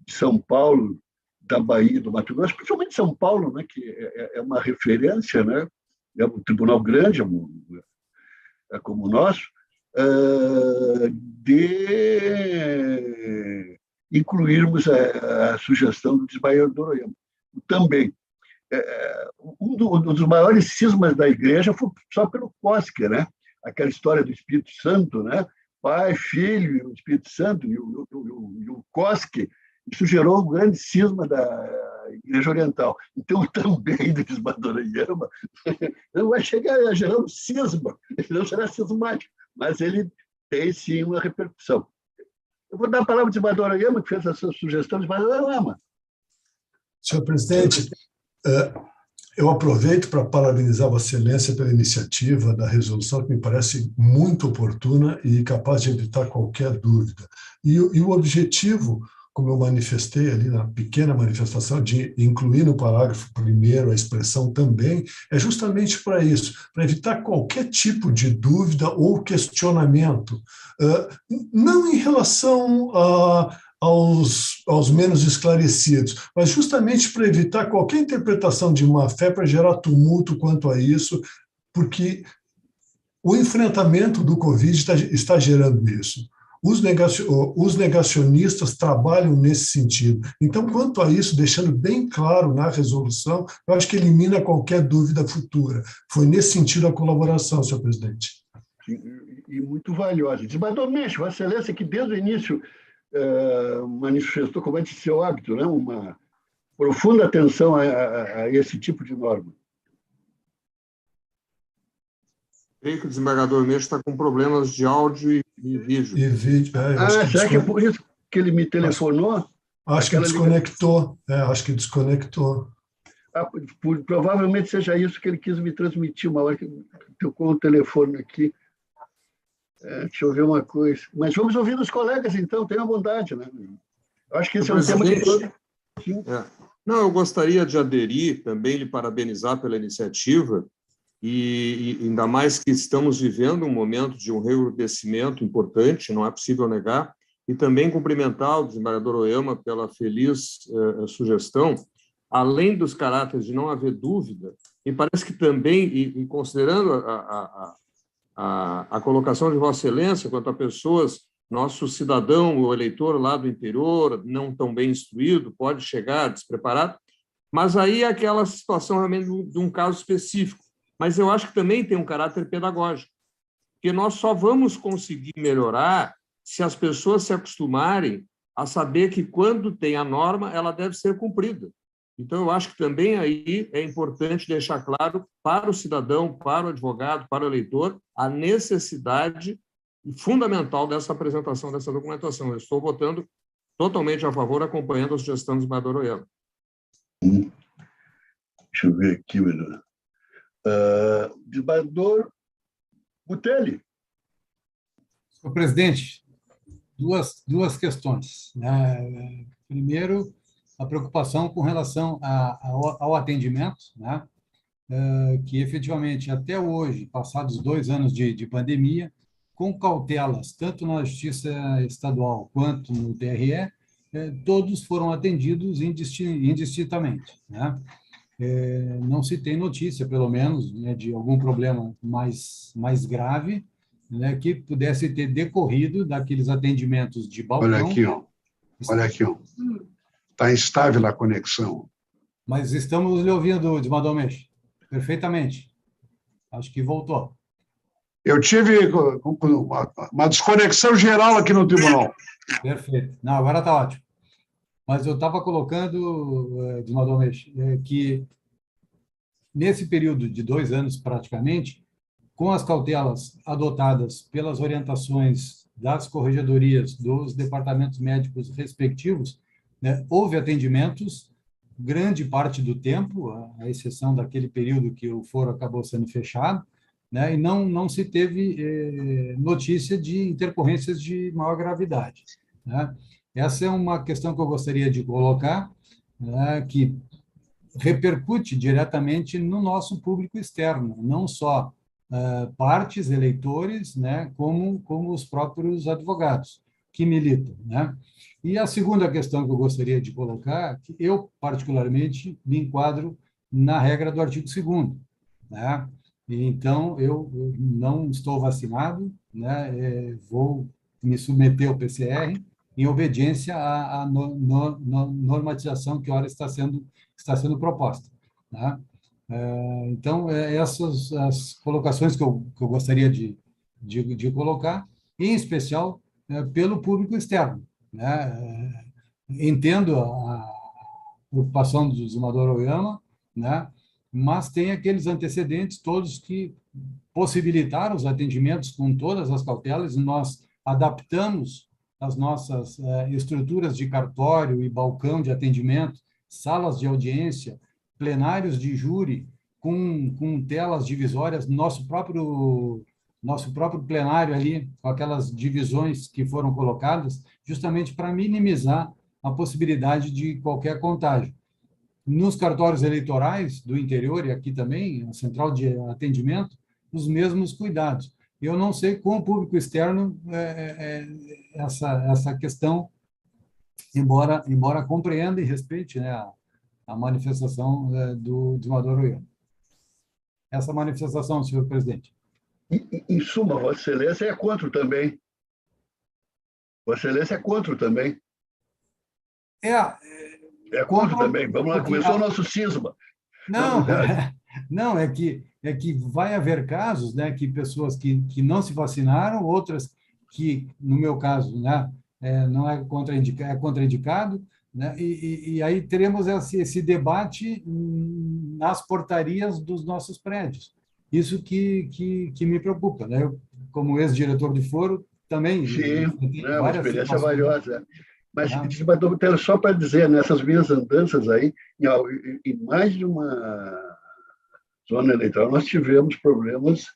de São Paulo, da Bahia, do Mato Grosso, principalmente São Paulo, né, que é uma referência, né, é um tribunal grande, como o nosso, de incluirmos a sugestão do desembargador Oyama. Também, um dos maiores cismas da igreja foi só pelo Cosque, né? Aquela história do Espírito Santo, né? Pai, Filho e o Espírito Santo, e o Cosque, isso gerou um grande cisma da Igreja Oriental. Então, também do desembargador Oyama não vai chegar a gerar um cisma, ele não será cismático, mas ele tem, sim, uma repercussão. Eu vou dar a palavra ao desembargador Oyama, que fez essa sugestão, desembargador Oyama. Senhor presidente, eu aproveito para parabenizar Vossa Excelência pela iniciativa da resolução, que me parece muito oportuna e capaz de evitar qualquer dúvida. E o objetivo, como eu manifestei ali na pequena manifestação, de incluir no parágrafo 1º a expressão também, é justamente para isso, para evitar qualquer tipo de dúvida ou questionamento, não em relação aos menos esclarecidos, mas justamente para evitar qualquer interpretação de má-fé, para gerar tumulto quanto a isso, porque o enfrentamento do Covid está gerando isso. Os negacionistas trabalham nesse sentido. Então, quanto a isso, deixando bem claro na resolução, eu acho que elimina qualquer dúvida futura. Foi nesse sentido a colaboração, senhor presidente. E muito valiosa. Desembargador Mendes, Vossa Excelência, que desde o início manifestou, como é de seu hábito, né, uma profunda atenção a esse tipo de norma. Creio que o desembargador Mendes está com problemas de áudio e vídeo. Será que é por isso que ele me telefonou? Acho que desconectou. Acho que desconectou. Provavelmente seja isso que ele quis me transmitir uma hora que tocou o telefone aqui. Deixa eu ver uma coisa. Mas vamos ouvir dos colegas, então, tenham vontade. Né? Eu acho que esse é um tema que... Não, eu gostaria de aderir, também lhe parabenizar pela iniciativa, e ainda mais que estamos vivendo um momento de um recrudescimento importante, não é possível negar, e também cumprimentar o desembargador Oyama pela feliz sugestão, além dos caráteres de não haver dúvida, e parece que também, e considerando a colocação de Vossa Excelência quanto a pessoas, nosso cidadão, o eleitor lá do interior, não tão bem instruído, pode chegar despreparado, mas aí é aquela situação realmente de um caso específico. Mas eu acho que também tem um caráter pedagógico, porque nós só vamos conseguir melhorar se as pessoas se acostumarem a saber que, quando tem a norma, ela deve ser cumprida. Então, eu acho que também aí é importante deixar claro para o cidadão, para o advogado, para o eleitor, a necessidade fundamental dessa apresentação dessa documentação. Eu estou votando totalmente a favor, acompanhando a sugestão do desembargador Oyama. Deixa eu ver aqui, melhor. Desembargador Butelli. Senhor presidente, duas questões. Né? Primeiro, a preocupação com relação ao atendimento, né? Que efetivamente, até hoje, passados 2 anos de pandemia, com cautelas, tanto na Justiça Estadual quanto no TRE, todos foram atendidos indistintamente. Né? Não se tem notícia, pelo menos, né, de algum problema mais grave, né, que pudesse ter decorrido daqueles atendimentos de balcão. Olha aqui, ó. Está instável a conexão. Mas estamos lhe ouvindo, desembargador Mendes, perfeitamente. Acho que voltou. Eu tive uma desconexão geral aqui no tribunal. Perfeito. Não, agora está ótimo. Mas eu estava colocando, desembargador Mendes, que nesse período de 2 anos, praticamente, com as cautelas adotadas pelas orientações das corregedorias dos departamentos médicos respectivos, né, houve atendimentos grande parte do tempo, à exceção daquele período que o foro acabou sendo fechado, né, e não se teve notícia de intercorrências de maior gravidade. Né? Essa é uma questão que eu gostaria de colocar, né, que repercute diretamente no nosso público externo, não só partes, eleitores, né, como os próprios advogados que militam. Né? E a segunda questão que eu gostaria de colocar, que eu, particularmente, me enquadro na regra do artigo 2º. Né? Então, eu não estou vacinado, né, vou me submeter ao PCR em obediência à normatização que ora está sendo proposta. Né? Então, essas as colocações que eu gostaria de colocar, em especial pelo público externo. Né? Entendo a preocupação do desembargador Oyama, né? Mas tem aqueles antecedentes todos que possibilitaram os atendimentos com todas as cautelas, e nós adaptamos as nossas estruturas de cartório e balcão de atendimento, salas de audiência, plenários de júri, com telas divisórias, nosso próprio plenário ali, com aquelas divisões que foram colocadas, justamente para minimizar a possibilidade de qualquer contágio. Nos cartórios eleitorais do interior, e aqui também, a central de atendimento, os mesmos cuidados. Eu não sei com o público externo essa questão, embora compreenda e respeite, né, a manifestação do desembargador Oyama. essa manifestação, senhor presidente. Em suma, Vossa Excelência é contra também. Vossa Excelência é contra também. É contra também. Vamos lá, começou o nosso cisma. Não, não, é que vai haver casos, né, que pessoas que não se vacinaram, outras que, no meu caso, né, não é contraindicado, né, e aí teremos esse debate nas portarias dos nossos prédios. Isso que me preocupa, né? Eu, como ex-diretor de foro, também... Sim, é uma experiência valiosa. Mas Ah. só para dizer, nessas minhas andanças aí, em mais de uma zona eleitoral, nós tivemos problemas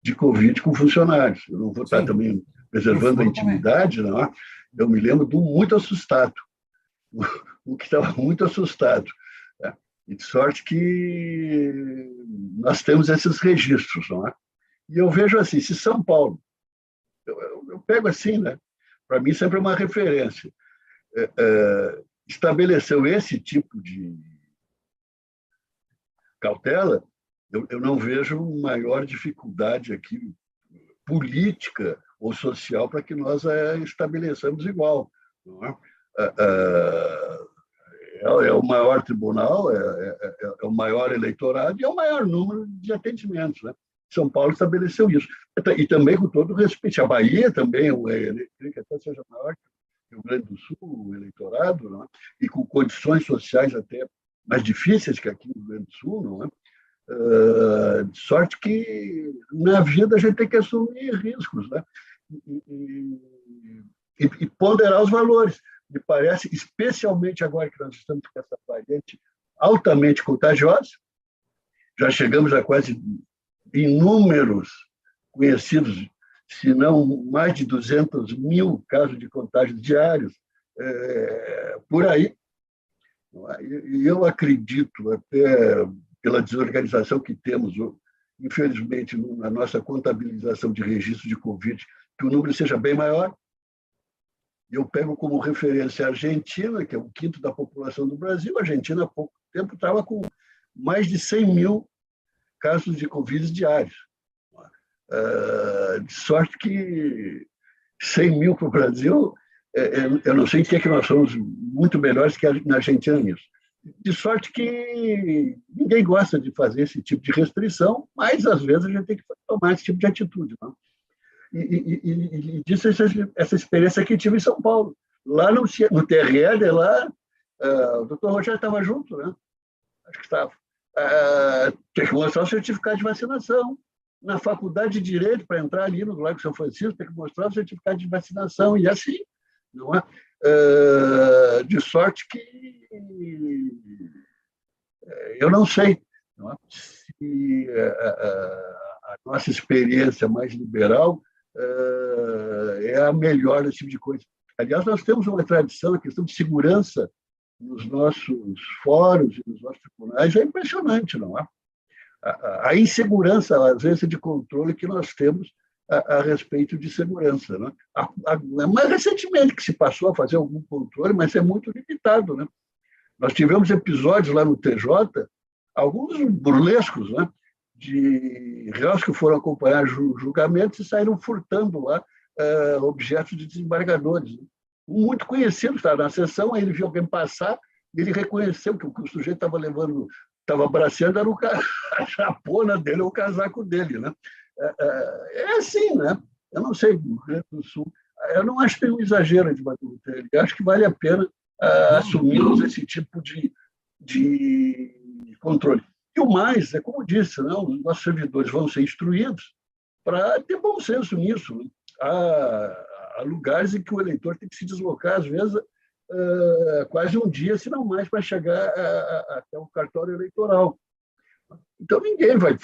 de Covid com funcionários. Eu não vou estar também preservando a intimidade, não. Eu me lembro de um muito assustado, um que estava muito assustado. E de sorte que nós temos esses registros, não é? E eu vejo assim, se São Paulo, eu pego assim, né? Para mim sempre é uma referência, estabeleceu esse tipo de cautela, eu não vejo maior dificuldade aqui política ou social para que nós estabeleçamos igual, não é? É o maior tribunal, é o maior eleitorado e é o maior número de atendimentos, né? São Paulo estabeleceu isso. E também com todo respeito. A Bahia também, que até seja maior que o Rio Grande do Sul, o eleitorado, não é? E com condições sociais até mais difíceis que aqui no Rio Grande do Sul, não é? De sorte que na vida a gente tem que assumir riscos, né? E ponderar os valores. Me parece, especialmente agora que nós estamos com essa variante altamente contagiosa, já chegamos a quase inúmeros conhecidos, se não mais de 200 mil casos de contágio diários, por aí. E eu acredito, até pela desorganização que temos, infelizmente, na nossa contabilização de registro de Covid, que o número seja bem maior. Eu pego como referência a Argentina, que é um quinto da população do Brasil. A Argentina, há pouco tempo, estava com mais de 100 mil casos de Covid diários. De sorte que 100 mil para o Brasil, eu não sei o que é que nós somos muito melhores que na Argentina nisso. De sorte que ninguém gosta de fazer esse tipo de restrição, mas, às vezes, a gente tem que tomar esse tipo de atitude, não? E disso essa experiência que tive em São Paulo. Lá no TRL, lá, o doutor Rogério estava junto, né? Acho que estava. Tem que mostrar o certificado de vacinação. Na faculdade de Direito, para entrar ali no Largo São Francisco, tem que mostrar o certificado de vacinação, e assim, não é? De sorte que eu não sei, não é? Se a nossa experiência mais liberal é a melhor desse tipo de coisa. Aliás, nós temos uma tradição, a questão de segurança nos nossos fóruns e nos nossos tribunais é impressionante, não é? A insegurança, a ausência de controle que nós temos a respeito de segurança, né? Mais recentemente que se passou a fazer algum controle, mas é muito limitado, né? Nós tivemos episódios lá no TJ, alguns burlescos, né? De réus que foram acompanhar julgamentos e saíram furtando lá objetos de desembargadores. Né? Um muito conhecido estava na sessão, aí ele viu alguém passar e ele reconheceu que o que o sujeito estava levando, estava abraçando, era a chapona dele, ou o casaco dele. Né? É assim, né? Eu não sei, no Rio Grande do Sul, eu não acho que tem um exagero de bater no telho, eu acho que vale a pena assumirmos esse tipo de controle. E o mais, como disse, né, os nossos servidores vão ser instruídos para ter bom senso nisso. Né? Há lugares em que o eleitor tem que se deslocar, às vezes, quase um dia, se não mais, para chegar até o cartório eleitoral. Então, ninguém vai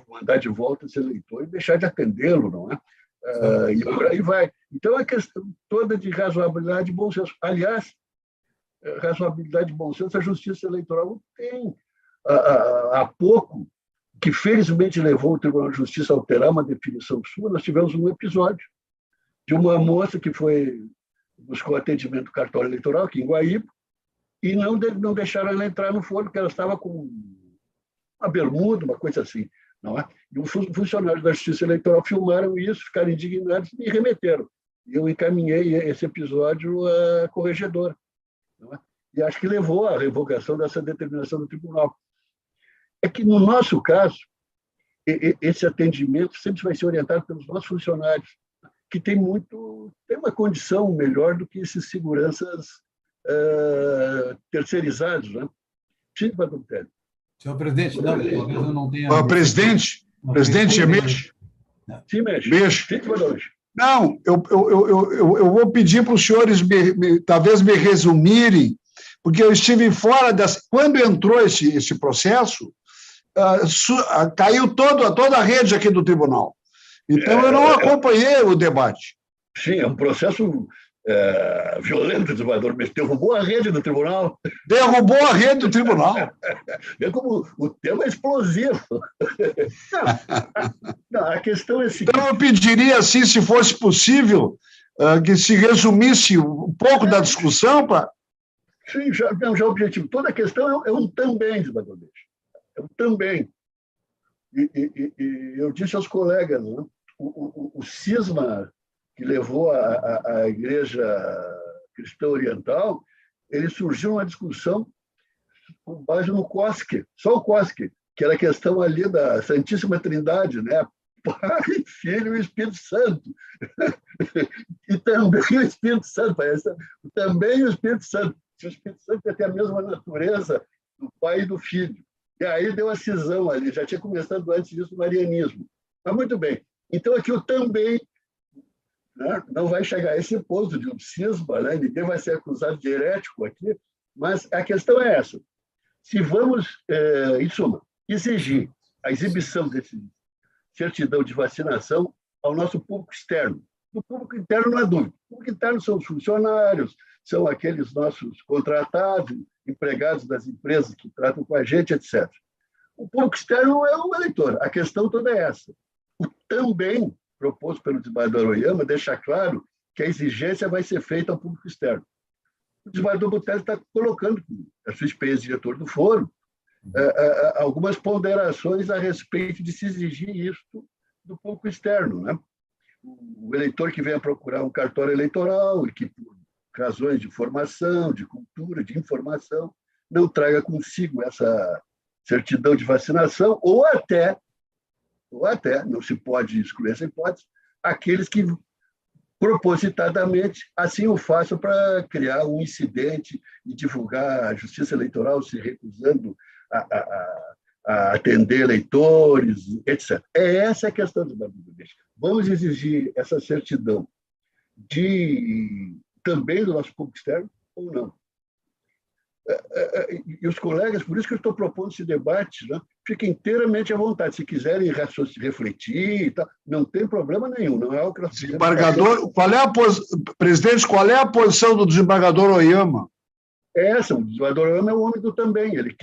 mandar de volta esse eleitor e deixar de atendê-lo, não é? E por aí vai. Então, é questão toda de razoabilidade e bom senso. Aliás, razoabilidade e bom senso, a Justiça Eleitoral tem, há pouco, que felizmente levou o Tribunal de Justiça a alterar uma definição sua, nós tivemos um episódio de uma moça que buscou atendimento do cartório eleitoral aqui em Guaíba e não deixaram ela entrar no foro, porque ela estava com uma bermuda, uma coisa assim. Não é? E os funcionários da Justiça Eleitoral filmaram isso, ficaram indignados e me remeteram. Eu encaminhei esse episódio à corregedora. Não é? E acho que levou à revogação dessa determinação do tribunal. É que, no nosso caso, esse atendimento sempre vai ser orientado pelos nossos funcionários, que tem uma condição melhor do que esses seguranças terceirizados. Né? Sim, Badaltelli. Senhor presidente, não, talvez eu não tenha... Presidente, mexe. Sim, mexe. Mexe. Sim, Badaltelli. Não, eu vou pedir para os senhores talvez me resumirem, porque eu estive fora quando entrou esse processo, caiu toda a rede aqui do tribunal. Então, eu não acompanhei o debate. Sim, é um processo violento, desembargador, mas derrubou a rede do tribunal. Derrubou a rede do tribunal. É como o tema é explosivo. Não, a questão é a seguinte. Então, eu pediria, assim, se fosse possível, que se resumisse um pouco da discussão para... Sim, já é objetivo. Toda a questão é um também, desembargador. É um também. E eu disse aos colegas, né, o cisma que levou a Igreja Cristã Oriental, ele surgiu uma discussão com base no COSC, só o COSC, que era a questão ali da Santíssima Trindade, né? Pai, Filho e Espírito Santo. E também o Espírito Santo, também o Espírito Santo. Se o Espírito Santo tem a mesma natureza do Pai e do Filho. E aí deu a cisão ali, já tinha começado antes disso o marianismo. Mas muito bem. Então aqui eu também, né, não vai chegar a esse ponto de um cisma, né, ninguém vai ser acusado de herético aqui, mas a questão é essa. Se vamos, em suma, exigir a exibição desse certidão de vacinação ao nosso público externo. Do público interno não há dúvida. O público interno são os funcionários, são aqueles nossos contratados, empregados das empresas que tratam com a gente, etc. O público externo é o eleitor. A questão toda é essa. O também proposto pelo desembargador Oyama deixa claro que a exigência vai ser feita ao público externo. O desembargador Botelho está colocando, a sua experiência de diretor do fórum, algumas ponderações a respeito de se exigir isso do público externo. Né? O eleitor que venha procurar um cartório eleitoral e que, por razões de formação, de cultura, de informação, não traga consigo essa certidão de vacinação, ou até, não se pode excluir essa hipótese, aqueles que propositadamente assim o façam para criar um incidente e divulgar a Justiça Eleitoral se recusando a atender eleitores, etc. Essa a questão do Bangladesh. Vamos exigir essa certidão também do nosso público externo ou não? E os colegas, por isso que eu estou propondo esse debate, né? Fiquem inteiramente à vontade. Se quiserem refletir, e tal, não tem problema nenhum. Não é o que nós desembargador, presidente, qual é a posição do desembargador Oyama? O desembargador Oyama é o homem do também. Ele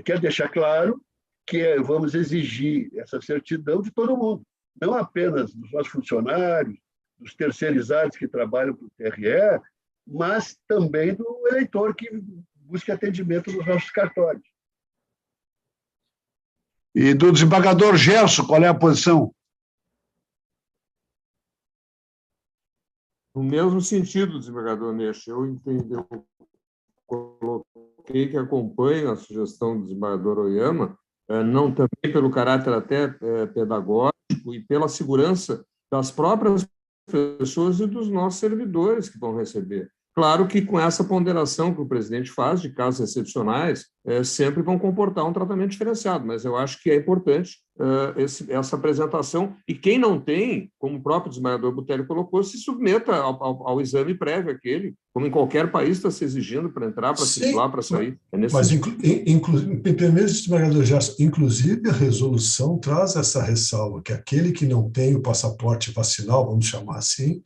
quer deixar claro que vamos exigir essa certidão de todo mundo, não apenas dos nossos funcionários, dos terceirizados que trabalham para o TRE, mas também do eleitor que busca atendimento nos nossos cartórios. E do desembargador Gerson, qual é a posição? No mesmo sentido, desembargador Neixa, eu coloquei que acompanho a sugestão do desembargador Oyama, não também pelo caráter até pedagógico e pela segurança das próprias pessoas e dos nossos servidores que vão receber. Claro que com essa ponderação que o presidente faz de casos excepcionais, sempre vão comportar um tratamento diferenciado, mas eu acho que é importante essa apresentação, e quem não tem, como o próprio desembargador Botelho colocou, se submeta ao exame prévio aquele, como em qualquer país está se exigindo para entrar, para circular, para sair. Mas, desembargador Gerson, inclusive a resolução traz essa ressalva, que aquele que não tem o passaporte vacinal, vamos chamar assim,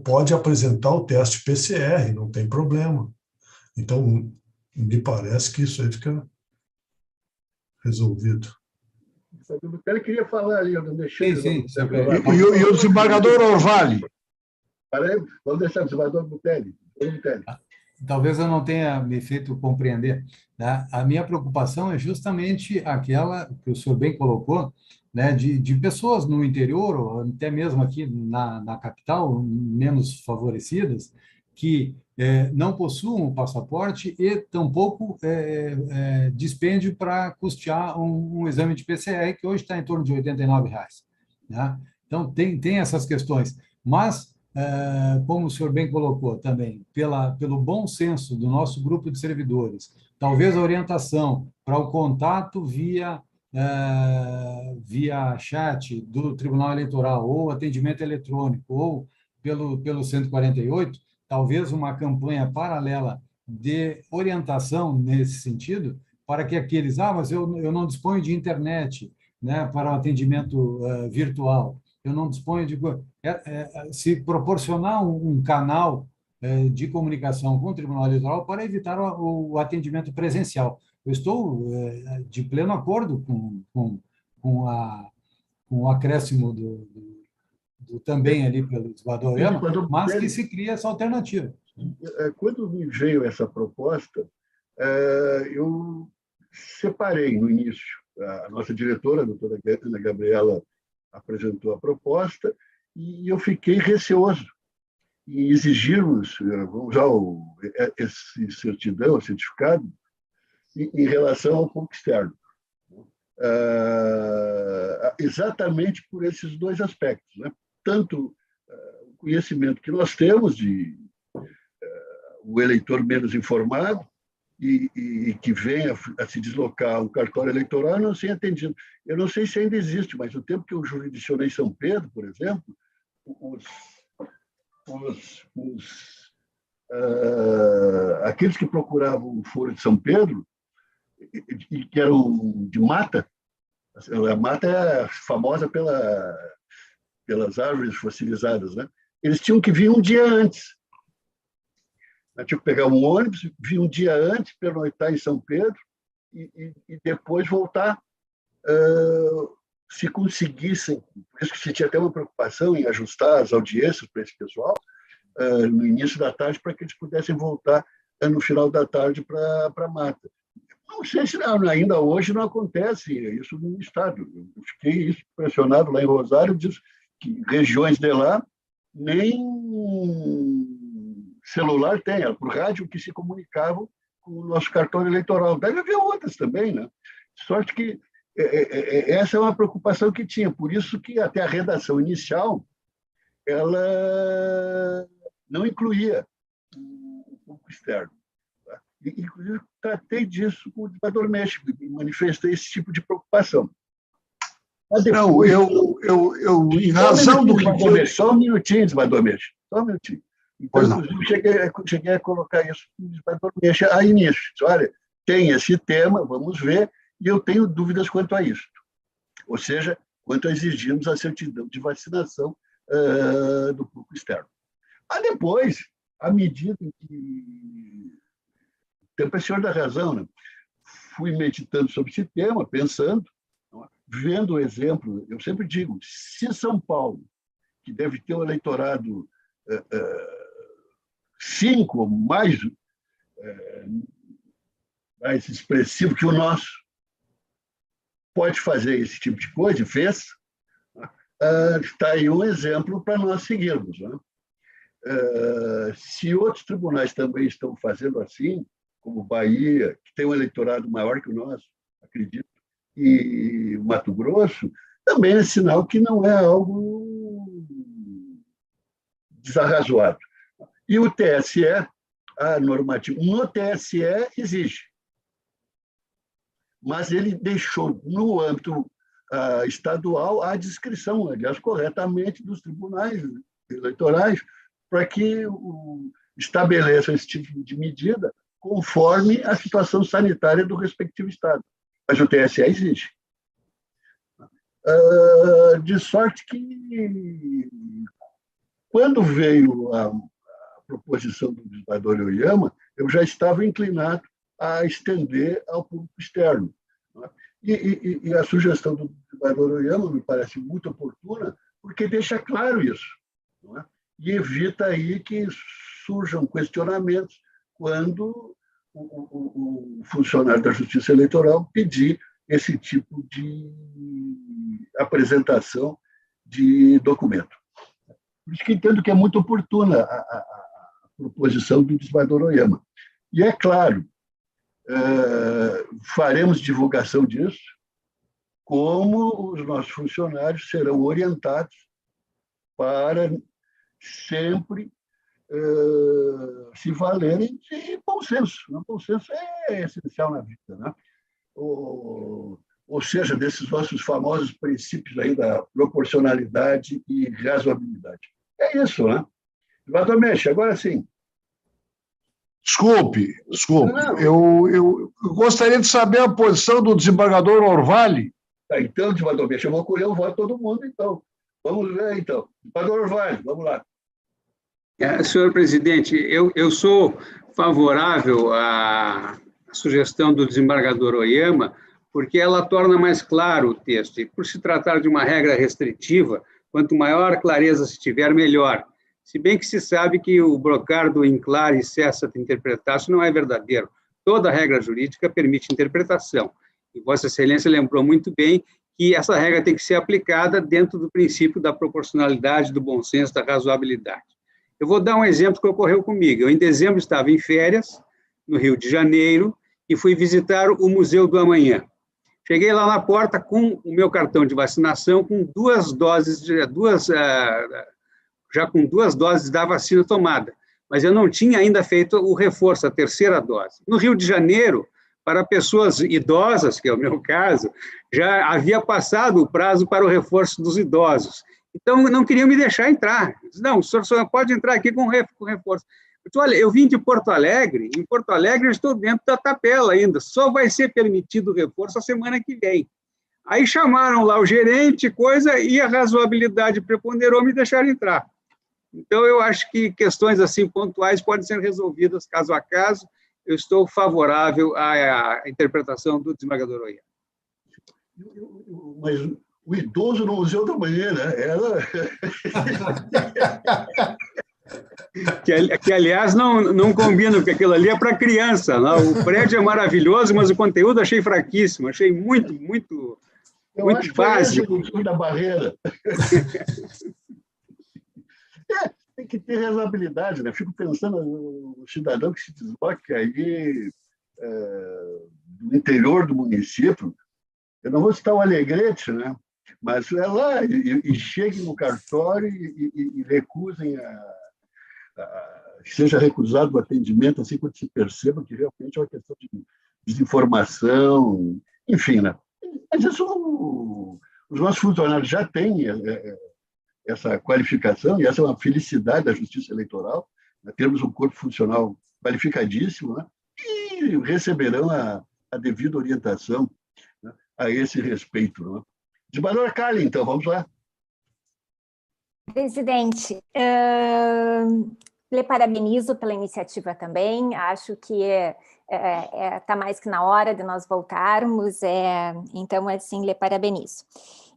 pode apresentar o teste PCR, não tem problema. Então, me parece que isso aí fica resolvido. Ele queria falar ali, eu não deixei. Sim. E o desembargador Orvalli? Vamos deixar o desembargador Botelho. talvez eu não tenha me feito compreender, né? A minha preocupação é justamente aquela que o senhor bem colocou, né, de pessoas no interior, ou até mesmo aqui na capital, menos favorecidas, que não possuem o passaporte e tampouco dispende para custear um exame de PCR, que hoje está em torno de R$ 89, né? Então, tem essas questões. Mas, como o senhor bem colocou também, pelo bom senso do nosso grupo de servidores, talvez a orientação para o contato via chat do Tribunal Eleitoral, ou atendimento eletrônico, ou pelo 148, talvez uma campanha paralela de orientação nesse sentido, para que aqueles, mas eu não disponho de internet, né, para o atendimento virtual, eu não disponho de... se proporcionar um canal de comunicação com o Tribunal Eleitoral para evitar o atendimento presencial. Eu estou de pleno acordo com o acréscimo também ali pelo desembargador Oyama, mas que se cria essa alternativa. Quando me veio essa proposta, eu separei no início. A nossa diretora, a doutora Ana Gabriela, apresentou a proposta e eu fiquei receoso em exigirmos, vamos usar esse certificado, em relação ao público externo. Exatamente por esses dois aspectos, né? Tanto o conhecimento que nós temos de o eleitor menos informado e que venha a se deslocar a um cartório eleitoral não ser atendido. Eu não sei se ainda existe, mas no tempo que eu jurisdicionei São Pedro, por exemplo, aqueles que procuravam o foro de São Pedro, e que eram de mata, a mata é famosa pelas árvores fossilizadas, né? Eles tinham que vir um dia antes. Tinha que pegar um ônibus, vir um dia antes, pernoitar em São Pedro e depois voltar. Se conseguissem, por isso que se tinha até uma preocupação em ajustar as audiências para esse pessoal, no início da tarde, para que eles pudessem voltar no final da tarde para a mata. Não sei se ainda hoje não acontece isso no Estado. Eu fiquei pressionado lá em Rosário, diz que regiões de lá nem celular tem, era por rádio que se comunicavam com o nosso cartório eleitoral. Deve haver outras também, né? Sorte que essa é uma preocupação que tinha, por isso que até a redação inicial ela não incluía o público externo. Tá? Inclusive, tratei disso com o desembargador México e manifestei esse tipo de preocupação. Mas depois, eu em razão do que foi... Só um minutinho, desembargador México, só um minutinho. Então, inclusive, cheguei a colocar isso com o desembargador México a início. Olha, tem esse tema, vamos ver, e eu tenho dúvidas quanto a isso. Ou seja, quanto a exigirmos a certidão de vacinação do público externo. Mas depois, à medida que... Tem o senhor da razão, né? Fui meditando sobre esse tema, pensando, vendo o exemplo. Eu sempre digo, se São Paulo, que deve ter um eleitorado 5 ou mais expressivo que o nosso, pode fazer esse tipo de coisa, e fez, está aí um exemplo para nós seguirmos. Né? Se outros tribunais também estão fazendo assim, como Bahia, que tem um eleitorado maior que o nosso, acredito, e Mato Grosso, também é sinal que não é algo desarrazoado. E o TSE, a normativa, no TSE exige, mas ele deixou no âmbito estadual a descrição, aliás, corretamente, dos tribunais eleitorais, para que estabeleça esse tipo de medida conforme a situação sanitária do respectivo estado. Mas o TSE exige. De sorte que, quando veio a proposição do desembargador Oyama, eu já estava inclinado a estender ao público externo. E a sugestão do desembargador Oyama me parece muito oportuna, porque deixa claro isso, não é? E evita aí que surjam questionamentos quando o funcionário da Justiça Eleitoral pedir esse tipo de apresentação de documento. Por isso que entendo que é muito oportuna a proposição do desembargador Oyama. E, é claro, faremos divulgação disso, como os nossos funcionários serão orientados para sempre se valerem de bom senso. Bom senso é essencial na vida, né? Ou seja, desses nossos famosos princípios aí da proporcionalidade e razoabilidade. É isso, né? Eduardo Mendes, agora sim. Desculpe. Eu gostaria de saber a posição do desembargador Orvalli. Então, desembargador Mendes, eu vou colher o voto de todo mundo, então. Vamos ver, então. Desembargador Orvalli, vamos lá. Senhor presidente, eu sou favorável à sugestão do desembargador Oyama, porque ela torna mais claro o texto. E por se tratar de uma regra restritiva, quanto maior clareza se tiver, melhor. Se bem que se sabe que o brocardo in claris cessat interpretatio não é verdadeiro. Toda regra jurídica permite interpretação. E Vossa Excelência lembrou muito bem que essa regra tem que ser aplicada dentro do princípio da proporcionalidade, do bom senso, da razoabilidade. Eu vou dar um exemplo que ocorreu comigo. Eu, em dezembro, estava em férias, no Rio de Janeiro, e fui visitar o Museu do Amanhã. Cheguei lá na porta com o meu cartão de vacinação, com já com 2 doses da vacina tomada, mas eu não tinha ainda feito o reforço, a 3ª dose. No Rio de Janeiro, para pessoas idosas, que é o meu caso, já havia passado o prazo para o reforço dos idosos. Então, não queriam me deixar entrar. Não, o senhor só pode entrar aqui com reforço. Eu disse, olha, eu vim de Porto Alegre, em Porto Alegre eu estou dentro da tabela ainda, só vai ser permitido o reforço a semana que vem. Aí chamaram lá o gerente, e a razoabilidade preponderou, me deixaram entrar. Então, eu acho que questões assim pontuais podem ser resolvidas caso a caso. Eu estou favorável à interpretação do desembargador Oyama. Mas o idoso no Museu da Manhã, né? Que, aliás, não combina, porque aquilo ali é para criança. Não? O prédio é maravilhoso, mas o conteúdo achei fraquíssimo, achei muito básico. Da barreira. Tem que ter razoabilidade, né? Fico pensando no cidadão que se desloca aí do interior do município. Eu não vou citar o Alegrete, né? Mas é lá, e cheguem no cartório e recusem que seja recusado o atendimento, assim, quando se perceba que realmente é uma questão de desinformação, enfim, né? Mas isso, os nossos funcionários já têm essa qualificação, e essa é uma felicidade da Justiça Eleitoral, né? Temos um corpo funcional qualificadíssimo, né? E receberão a devida orientação, né, a esse respeito. Né? Desembargador Carli, então, vamos lá. Presidente, lhe parabenizo pela iniciativa também, acho que está mais que na hora de nós voltarmos, então, assim, lhe parabenizo.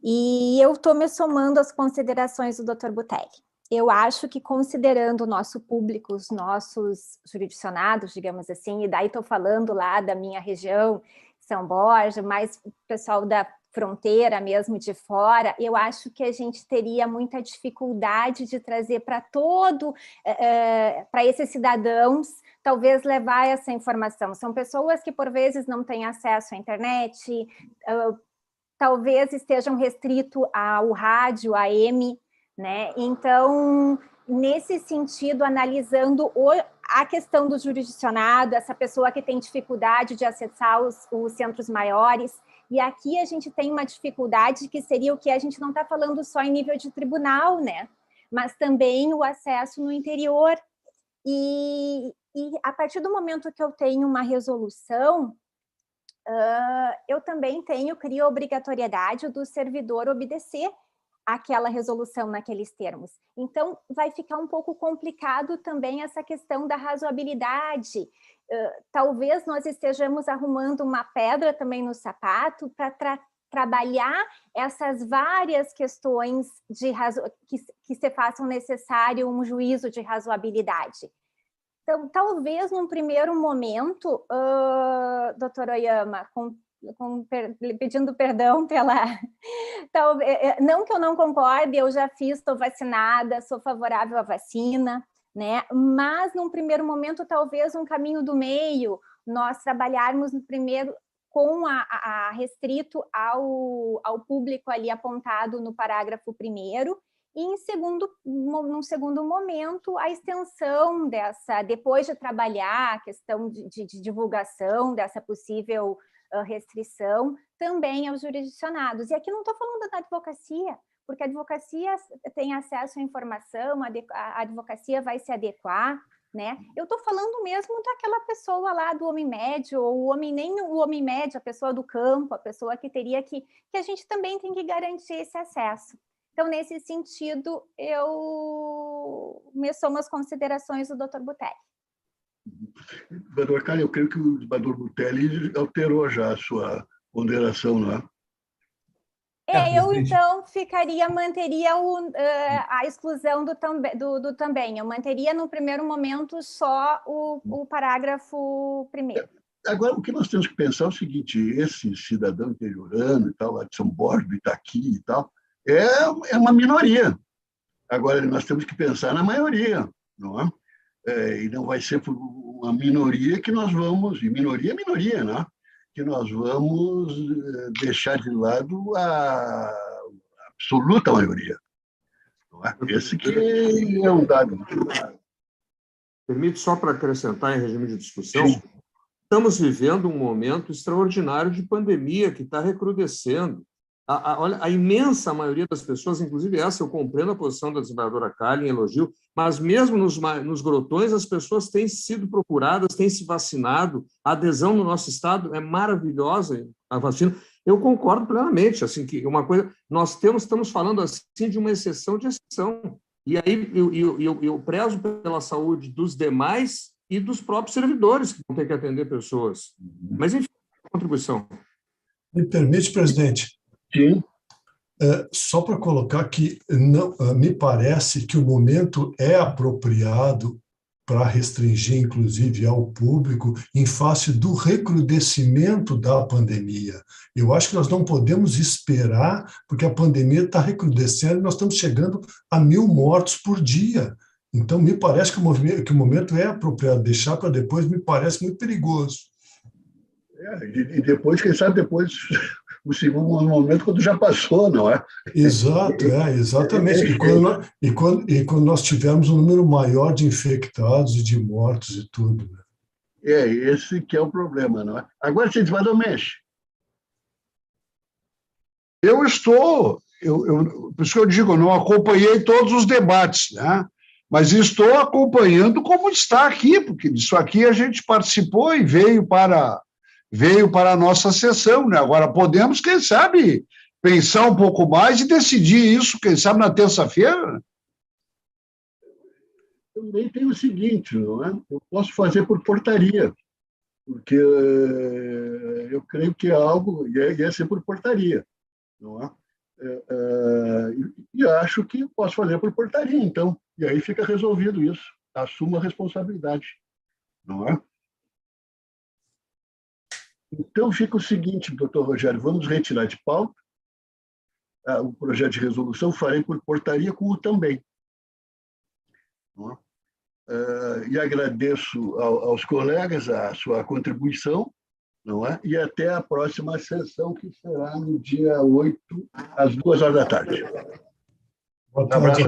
E eu estou me somando às considerações do Dr. Butelli. Eu acho que, considerando o nosso público, os nossos jurisdicionados, digamos assim, e daí estou falando lá da minha região, São Borja, mais o pessoal da fronteira mesmo de fora, eu acho que a gente teria muita dificuldade de trazer para esses cidadãos, talvez levar essa informação. São pessoas que, por vezes, não têm acesso à internet, talvez estejam restritos ao rádio, AM, né? Então, nesse sentido, analisando a questão do jurisdicionado, essa pessoa que tem dificuldade de acessar os centros maiores, e aqui a gente tem uma dificuldade que seria o que a gente não está falando só em nível de tribunal, né? Mas também o acesso no interior. E a partir do momento que eu tenho uma resolução, eu também crio a obrigatoriedade do servidor obedecer aquela resolução naqueles termos. Então, vai ficar um pouco complicado também essa questão da razoabilidade. Talvez nós estejamos arrumando uma pedra também no sapato para trabalhar essas várias questões que se façam necessário um juízo de razoabilidade. Então, talvez, num primeiro momento, doutor Oyama, pedindo perdão pela... não que eu não concorde, eu já fiz, estou vacinada, sou favorável à vacina, né? Mas, num primeiro momento, talvez um caminho do meio, nós trabalharmos no primeiro com restrito ao público ali apontado no parágrafo 1º, e num segundo momento, a extensão dessa, depois de trabalhar a questão de divulgação dessa possível restrição, também aos jurisdicionados. E aqui não estou falando da advocacia, porque a advocacia tem acesso à informação, a advocacia vai se adequar, né? Eu estou falando mesmo daquela pessoa lá do homem médio, ou nem o homem médio, a pessoa do campo, a pessoa que teria que a gente também tem que garantir esse acesso. Então, nesse sentido, me somo às considerações do Dr. Butelli. Desembargador Kali, eu creio que o desembargador Butelli alterou já a sua ponderação, não é? Eu, então, manteria a exclusão do também. Eu manteria, no primeiro momento, só o parágrafo 1º. Agora, o que nós temos que pensar é o seguinte, esse cidadão interiorano e tal, lá de São Borja, do Itaqui e tal, é uma minoria. Agora, nós temos que pensar na maioria, não é? E não vai ser por uma minoria que nós vamos... E minoria é minoria, não é? Que nós vamos deixar de lado a absoluta maioria. Não é? Esse que é um dado. Permite só para acrescentar em regime de discussão, Sim. Estamos vivendo um momento extraordinário de pandemia que está recrudescendo. Olha, a imensa maioria das pessoas, inclusive essa, eu compreendo a posição da desembargadora Kali em elogio, mas mesmo nos grotões as pessoas têm sido procuradas, têm se vacinado, a adesão no nosso estado é maravilhosa, a vacina. Eu concordo plenamente, assim, que uma coisa, estamos falando assim de uma exceção de exceção, e aí eu prezo pela saúde dos demais e dos próprios servidores que vão ter que atender pessoas. Mas, enfim, contribuição. Me permite, presidente? Sim. Só para colocar que não, me parece que o momento é apropriado para restringir, inclusive, ao público em face do recrudescimento da pandemia. Eu acho que nós não podemos esperar, porque a pandemia está recrudescendo e nós estamos chegando a 1.000 mortos por dia. Então, me parece que o momento é apropriado. Deixar para depois me parece muito perigoso. E depois, quem sabe, depois... o segundo momento, quando já passou, não é? Exato, exatamente. E quando nós tivermos um número maior de infectados e de mortos e tudo. Né? Esse que é o problema, não é? Agora, se desembargador mexe. Por isso que eu digo, eu não acompanhei todos os debates, né? Mas estou acompanhando como está aqui, porque disso aqui a gente participou e veio para a nossa sessão, né? Agora podemos, quem sabe, pensar um pouco mais e decidir isso, quem sabe, na terça-feira. Também tem o seguinte, não é? Eu posso fazer por portaria, porque eu creio que é algo, ia ser por portaria, não é? E acho que posso fazer por portaria, então, e aí fica resolvido isso, assumo a responsabilidade, não é? Então, fica o seguinte, doutor Rogério, vamos retirar de pauta o projeto de resolução, farei por portaria com o também. Não é? E agradeço aos colegas a sua contribuição, não é? E até a próxima sessão, que será no dia 8, às 14h. Boa tarde.